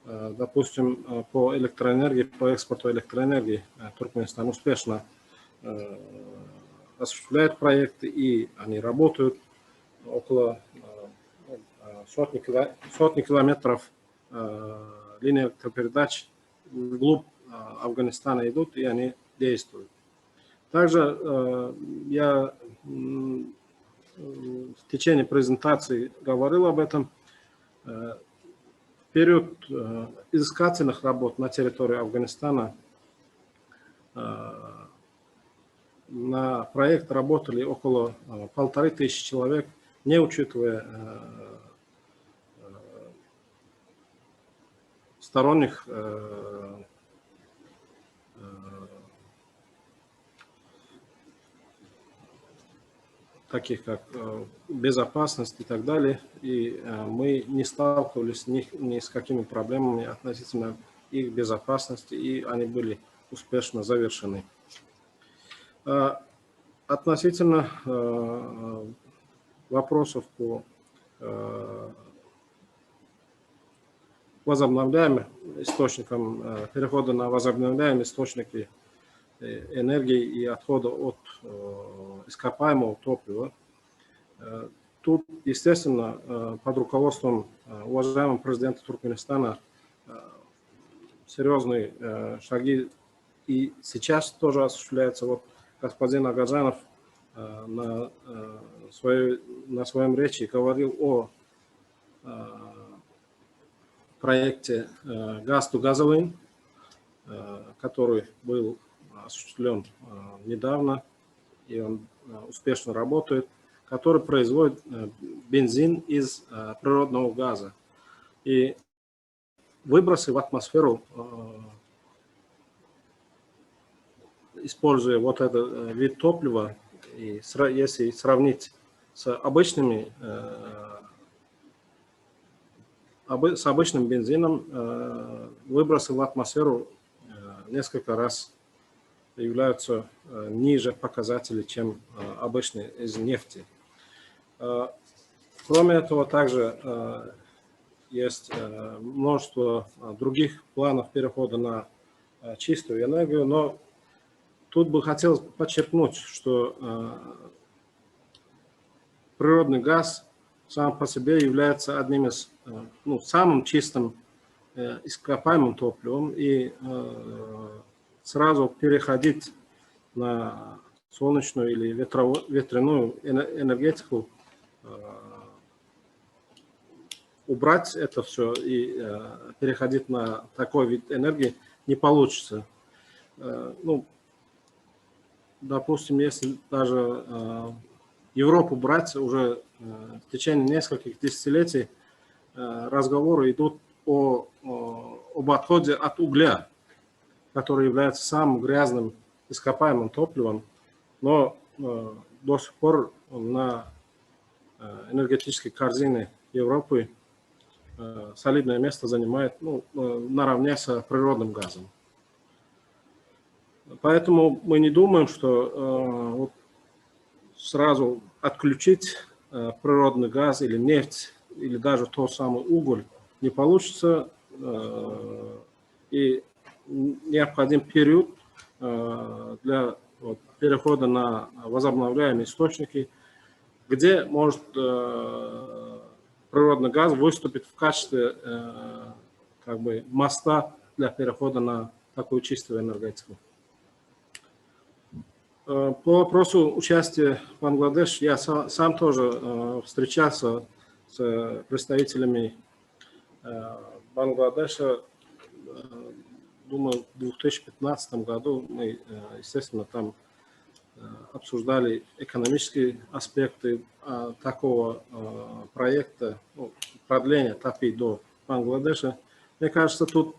Допустим, по электроэнергии, по экспорту электроэнергии Туркменистан успешно осуществляет проекты, и они работают. Около сотни километров линии электропередач вглубь Афганистана идут, и они действуют. Также я в течение презентации говорил об этом. В период изыскательных работ на территории Афганистана на проект работали около 1500 человек, не учитывая сторонних таких как безопасность и так далее. И мы не сталкивались ни с какими проблемами относительно их безопасности, и они были успешно завершены. Относительно вопросов по возобновляемым источникам, перехода на возобновляемые источники энергии и отхода от ископаемого топлива. Тут, естественно, под руководством уважаемого президента Туркменистана серьезные шаги и сейчас тоже осуществляются. Вот господин Agajanov на своем речи говорил о проекте «Gas to Gasoline», который был осуществлен недавно, и он успешно работает, который производит бензин из природного газа. И выбросы в атмосферу, используя вот этот вид топлива, и если сравнить с обычным бензином, выбросы в атмосферу несколько раз являются ниже показателей, чем обычные из нефти. Кроме этого, также есть множество других планов перехода на чистую энергию, но тут бы хотелось подчеркнуть, что природный газ сам по себе является одним из, самым чистым ископаемым топливом, и сразу переходить на солнечную или ветряную энергетику, убрать это все и переходить на такой вид энергии не получится. Допустим, если даже Европу брать, уже в течение нескольких десятилетий разговоры идут об отходе от угля, который является самым грязным ископаемым топливом, но до сих пор на энергетической корзине Европы солидное место занимает наравне с природным газом. Поэтому мы не думаем, что сразу отключить природный газ или нефть, или даже тот самый уголь не получится, и необходим период для перехода на возобновляемые источники, где может природный газ выступить в качестве моста для перехода на такую чистую энергетику. По вопросу участия в Бангладеш, я сам тоже встречался с представителями Бангладеша. Думаю, в 2015 году мы, естественно, там обсуждали экономические аспекты такого проекта, продления ТАПИ до Бангладеша. Мне кажется, тут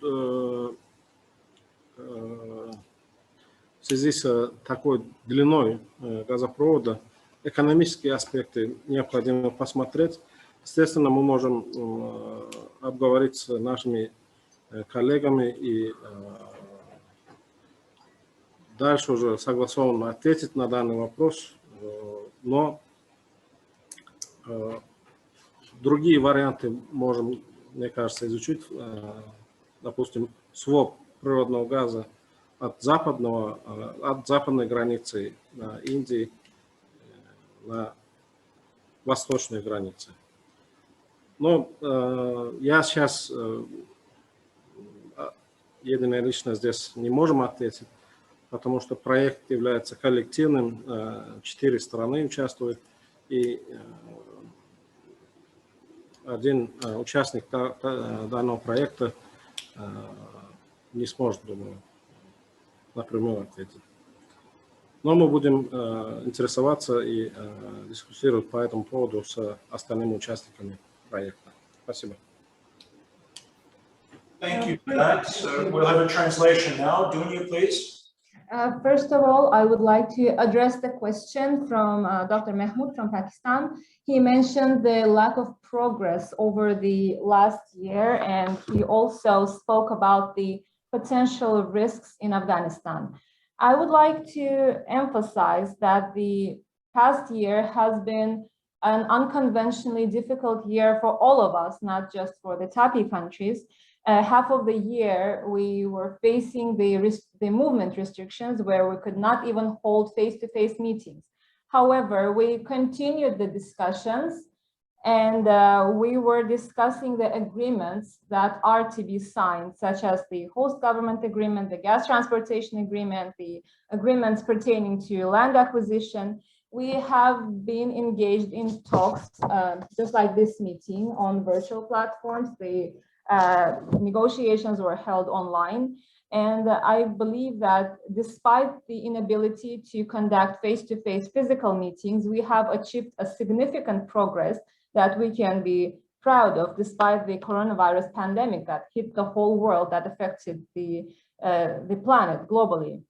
в связи с такой длиной газопровода экономические аспекты необходимо посмотреть. Естественно, мы можем обговорить с нашими коллегами и дальше уже согласованно ответить на данный вопрос, но другие варианты можем, мне кажется, изучить, допустим, своп природного газа от западной границы Индии на восточной границе. Но я сейчас единолично здесь не можем ответить, потому что проект является коллективным, 4 страны участвуют, и один участник данного проекта не сможет, думаю, напрямую ответить. Но мы будем интересоваться и дискутировать по этому поводу с остальными участниками проекта. Спасибо. Thank you for that. So we'll have a translation now. Dunya, please. First of all, I would like to address the question from Dr. Mahmoud from Pakistan. He mentioned the lack of progress over the last year, and he also spoke about the potential risks in Afghanistan. I would like to emphasize that the past year has been an unconventionally difficult year for all of us, not just for the TAPI countries. Half of the year, we were facing the movement restrictions where we could not even hold face-to-face meetings. However, we continued the discussions, and we were discussing the agreements that are to be signed, such as the host government agreement, the gas transportation agreement, the agreements pertaining to land acquisition. We have been engaged in talks, just like this meeting, on virtual platforms. The negotiations were held online. And I believe that despite the inability to conduct face-to-face physical meetings, we have achieved a significant progress that we can be proud of, despite the coronavirus pandemic that hit the whole world, that affected the planet globally.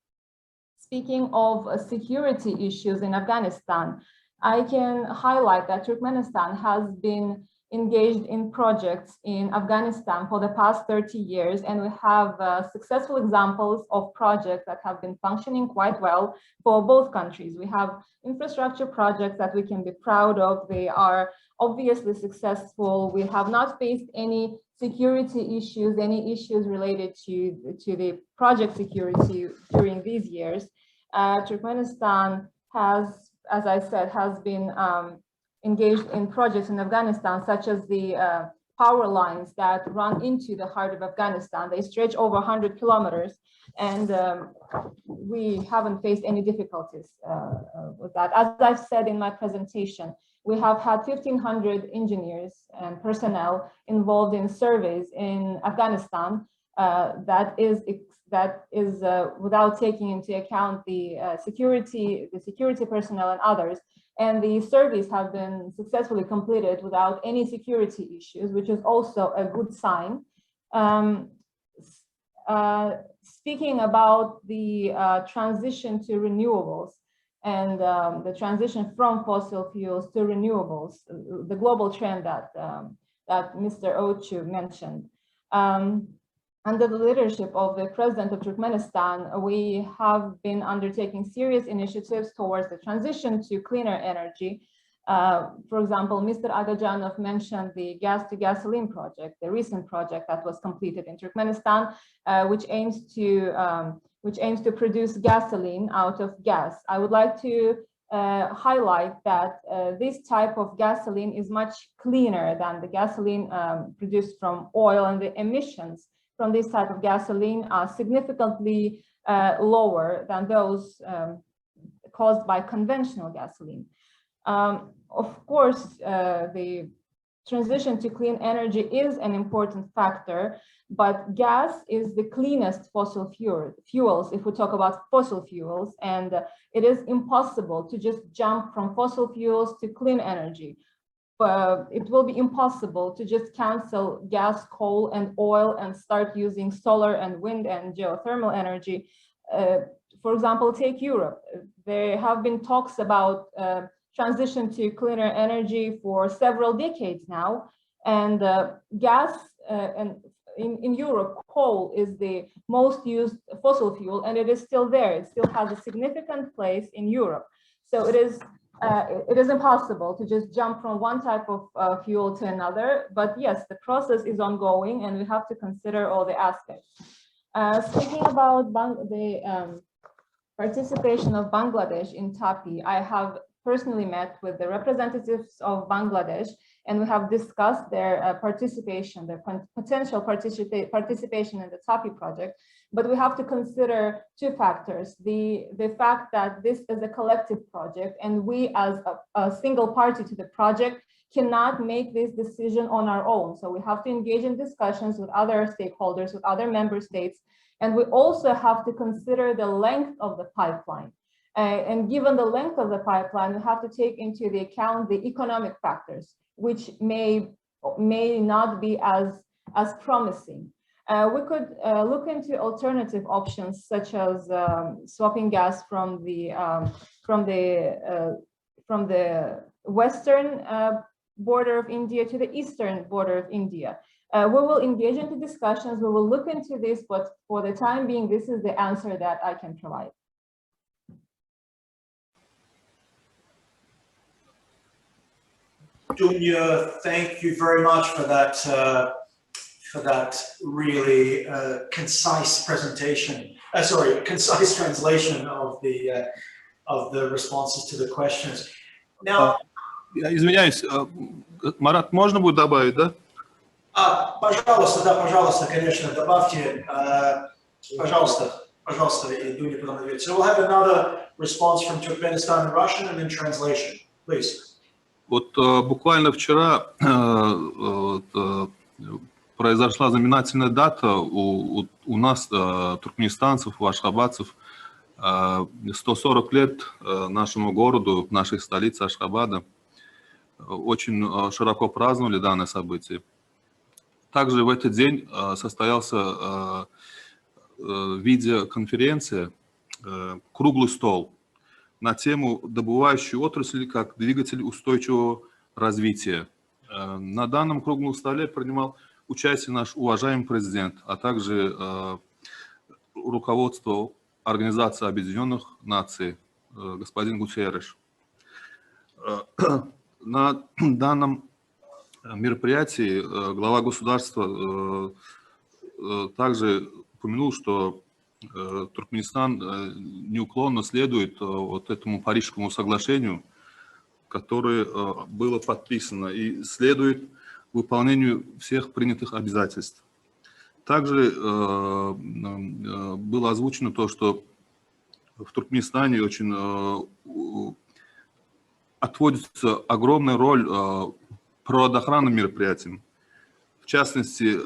Speaking of security issues in Afghanistan, I can highlight that Turkmenistan has been engaged in projects in Afghanistan for the past 30 years, and we have successful examples of projects that have been functioning quite well for both countries. We have infrastructure projects that we can be proud of. They are obviously successful. We have not faced any security issues, any issues related to the project security during these years. Turkmenistan has, as I said, has been engaged in projects in Afghanistan, such as the power lines that run into the heart of Afghanistan. They stretch over 100 kilometers, and we haven't faced any difficulties with that. As I've said in my presentation, we have had 1,500 engineers and personnel involved in surveys in Afghanistan. That is without taking into account the security personnel and others. And the surveys have been successfully completed without any security issues, which is also a good sign. Speaking about the transition to renewables and the transition from fossil fuels to renewables, the global trend that Mr. Ochu mentioned. Under the leadership of the President of Turkmenistan, we have been undertaking serious initiatives towards the transition to cleaner energy. For example, Mr. Agajanov mentioned the gas-to-gasoline project, the recent project that was completed in Turkmenistan, which aims to produce gasoline out of gas. I would like to highlight that this type of gasoline is much cleaner than the gasoline produced from oil, and the emissions from this type of gasoline are significantly lower than those caused by conventional gasoline. Of course, the transition to clean energy is an important factor, but gas is the cleanest fossil fuels if we talk about fossil fuels, and it is impossible to just jump from fossil fuels to clean energy. it will be impossible to just cancel gas, coal, and oil and start using solar and wind and geothermal energy. For example, take Europe. There have been talks about transition to cleaner energy for several decades now, and gas and in Europe, coal is the most used fossil fuel, and it is still there. It still has a significant place in Europe. So it is impossible to just jump from one type of fuel to another. But yes, the process is ongoing, and we have to consider all the aspects. Speaking about the participation of Bangladesh in TAPI, I have personally met with the representatives of Bangladesh, and we have discussed their participation, their potential participation in the TAPI project. But we have to consider two factors. The fact that this is a collective project, and we as a single party to the project cannot make this decision on our own. So we have to engage in discussions with other stakeholders, with other member states. And we also have to consider the length of the pipeline. And given the length of the pipeline, we have to take into the account the economic factors, which may not be as promising. We could look into alternative options, such as swapping gas from the western border of India to the eastern border of India. We will engage into discussions. We will look into this, but for the time being, this is the answer that I can provide. Dunya, thank you very much for that really concise presentation. Concise translation of the responses to the questions. Now, извиняюсь, Марат, можно будет добавить, да? Пожалуйста, конечно, добавьте, пожалуйста, и Дуня потом ответит. So we'll have another response from Turkmenistan in Russian and then translation, please. Вот буквально вчера произошла знаменательная дата у нас, туркменистанцев, у ашхабадцев, 140 лет нашему городу, нашей столице Ашхабада. Очень широко праздновали данное событие. Также в этот день состоялся видеоконференция «Круглый стол» на тему добывающей отрасли как двигатель устойчивого развития. На данном круглом столе принимал участие наш уважаемый президент, а также руководство Организации Объединенных Наций, господин Гутерриш. На данном мероприятии глава государства также упомянул, что Туркменистан неуклонно следует вот этому Парижскому соглашению, которое было подписано, и следует выполнению всех принятых обязательств. Также было озвучено то, что в Туркменистане очень отводится огромная роль природоохранным мероприятиям. В частности,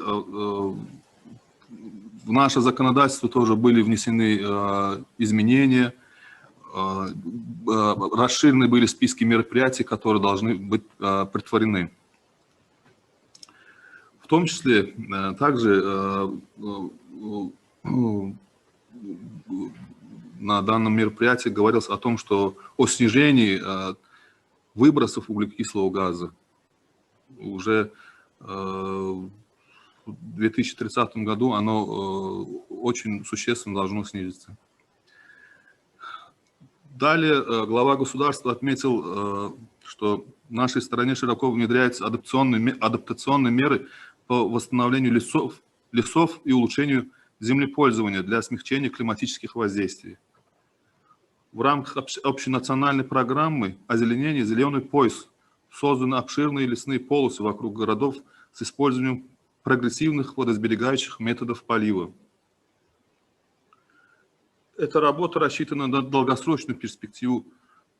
в наше законодательство тоже были внесены изменения, расширены были списки мероприятий, которые должны быть претворены. В том числе также на данном мероприятии говорилось о том, что о снижении выбросов углекислого газа уже в 2030 году оно очень существенно должно снизиться. Далее глава государства отметил, что в нашей стране широко внедряются адаптационные меры по восстановлению лесов и улучшению землепользования для смягчения климатических воздействий. В рамках общенациональной программы озеленения «Зеленый пояс» созданы обширные лесные полосы вокруг городов с использованием прогрессивных водосберегающих методов полива. Эта работа рассчитана на долгосрочную перспективу,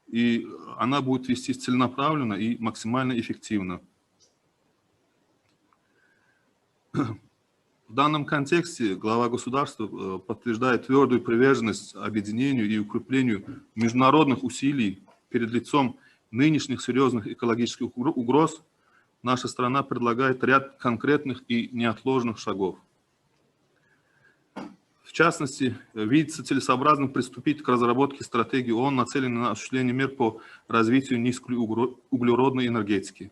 и она будет вестись целенаправленно и максимально эффективно. В данном контексте глава государства подтверждает твердую приверженность объединению и укреплению международных усилий перед лицом нынешних серьезных экологических угроз наша страна предлагает ряд конкретных и неотложных шагов. В частности, видится целесообразным приступить к разработке стратегии ООН, нацеленной на осуществление мер по развитию низкоуглеродной энергетики.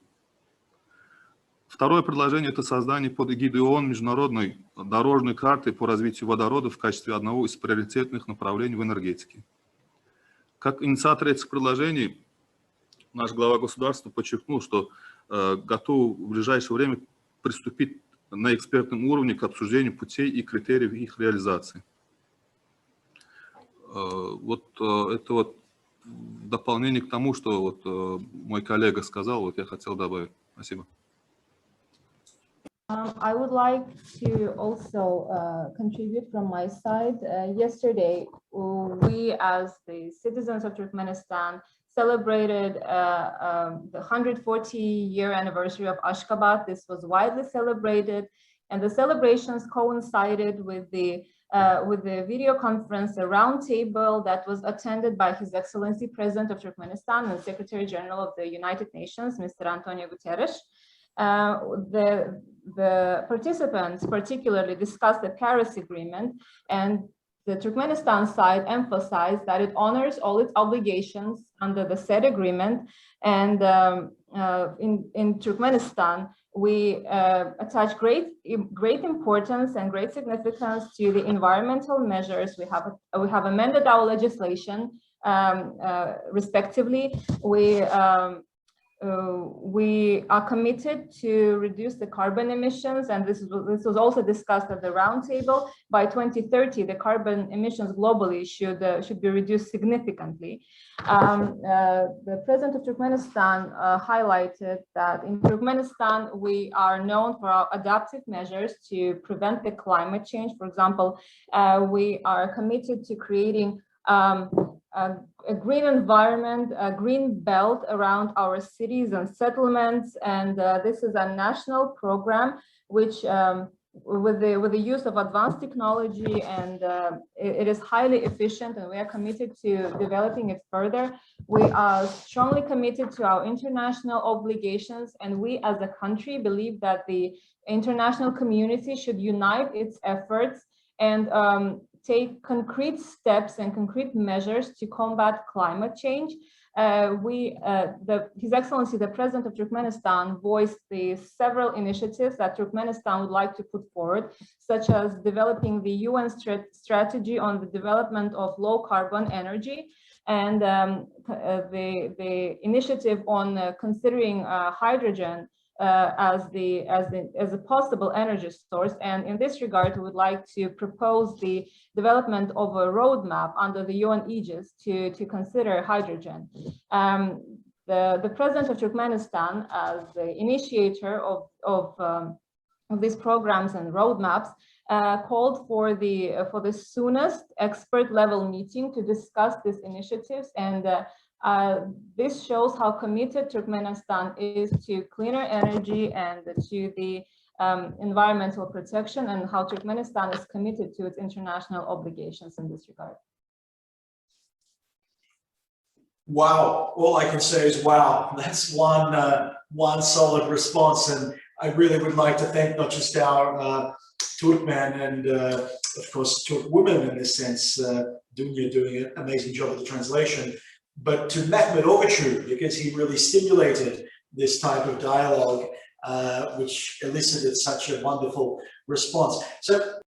Второе предложение – это создание под эгидой ООН международной дорожной карты по развитию водорода в качестве одного из приоритетных направлений в энергетике. Как инициатор этих предложений, наш глава государства подчеркнул, что готов в ближайшее время приступить на экспертном уровне к обсуждению путей и критериев их реализации. Вот это вот в дополнение к тому, что вот мой коллега сказал, вот я хотел добавить. Спасибо. I would like to also contribute from my side. Yesterday, we as the citizens of Turkmenistan celebrated the 140-year anniversary of Ashgabat. This was widely celebrated, and the celebrations coincided with the video conference, a roundtable that was attended by His Excellency President of Turkmenistan and Secretary General of the United Nations, Mr. Antonio Guterres. The participants particularly discussed the Paris Agreement, and the Turkmenistan side emphasized that it honors all its obligations under the said agreement. And in Turkmenistan, we attach great importance and great significance to the environmental measures. We have amended our legislation respectively. We are committed to reduce the carbon emissions, and this was also discussed at the roundtable. By 2030, the carbon emissions globally should be reduced significantly. The President of Turkmenistan highlighted that in Turkmenistan, we are known for our adaptive measures to prevent the climate change. For example, we are committed to creating a green environment, a green belt around our cities and settlements, and this is a national program which, with the use of advanced technology, and it is highly efficient, and we are committed to developing it further. We are strongly committed to our international obligations, and we as a country believe that the international community should unite its efforts and take concrete steps and concrete measures to combat climate change. His Excellency, the President of Turkmenistan, voiced the several initiatives that Turkmenistan would like to put forward, such as developing the UN strategy on the development of low carbon energy, and the initiative on considering hydrogen as a possible energy source. And in this regard, we would like to propose the development of a roadmap under the UN aegis to consider hydrogen. The President of Turkmenistan, as the initiator of these programs and roadmaps, called for the soonest expert level meeting to discuss these initiatives, and this shows how committed Turkmenistan is to cleaner energy and to the environmental protection, and how Turkmenistan is committed to its international obligations in this regard. Wow, all I can say is wow. That's one solid response, and I really would like to thank not just our Turkmen and of course Turk women in this sense, Dunya doing an amazing job of the translation, but to Mehmet Ovacu, because he really stimulated this type of dialogue, which elicited such a wonderful response. So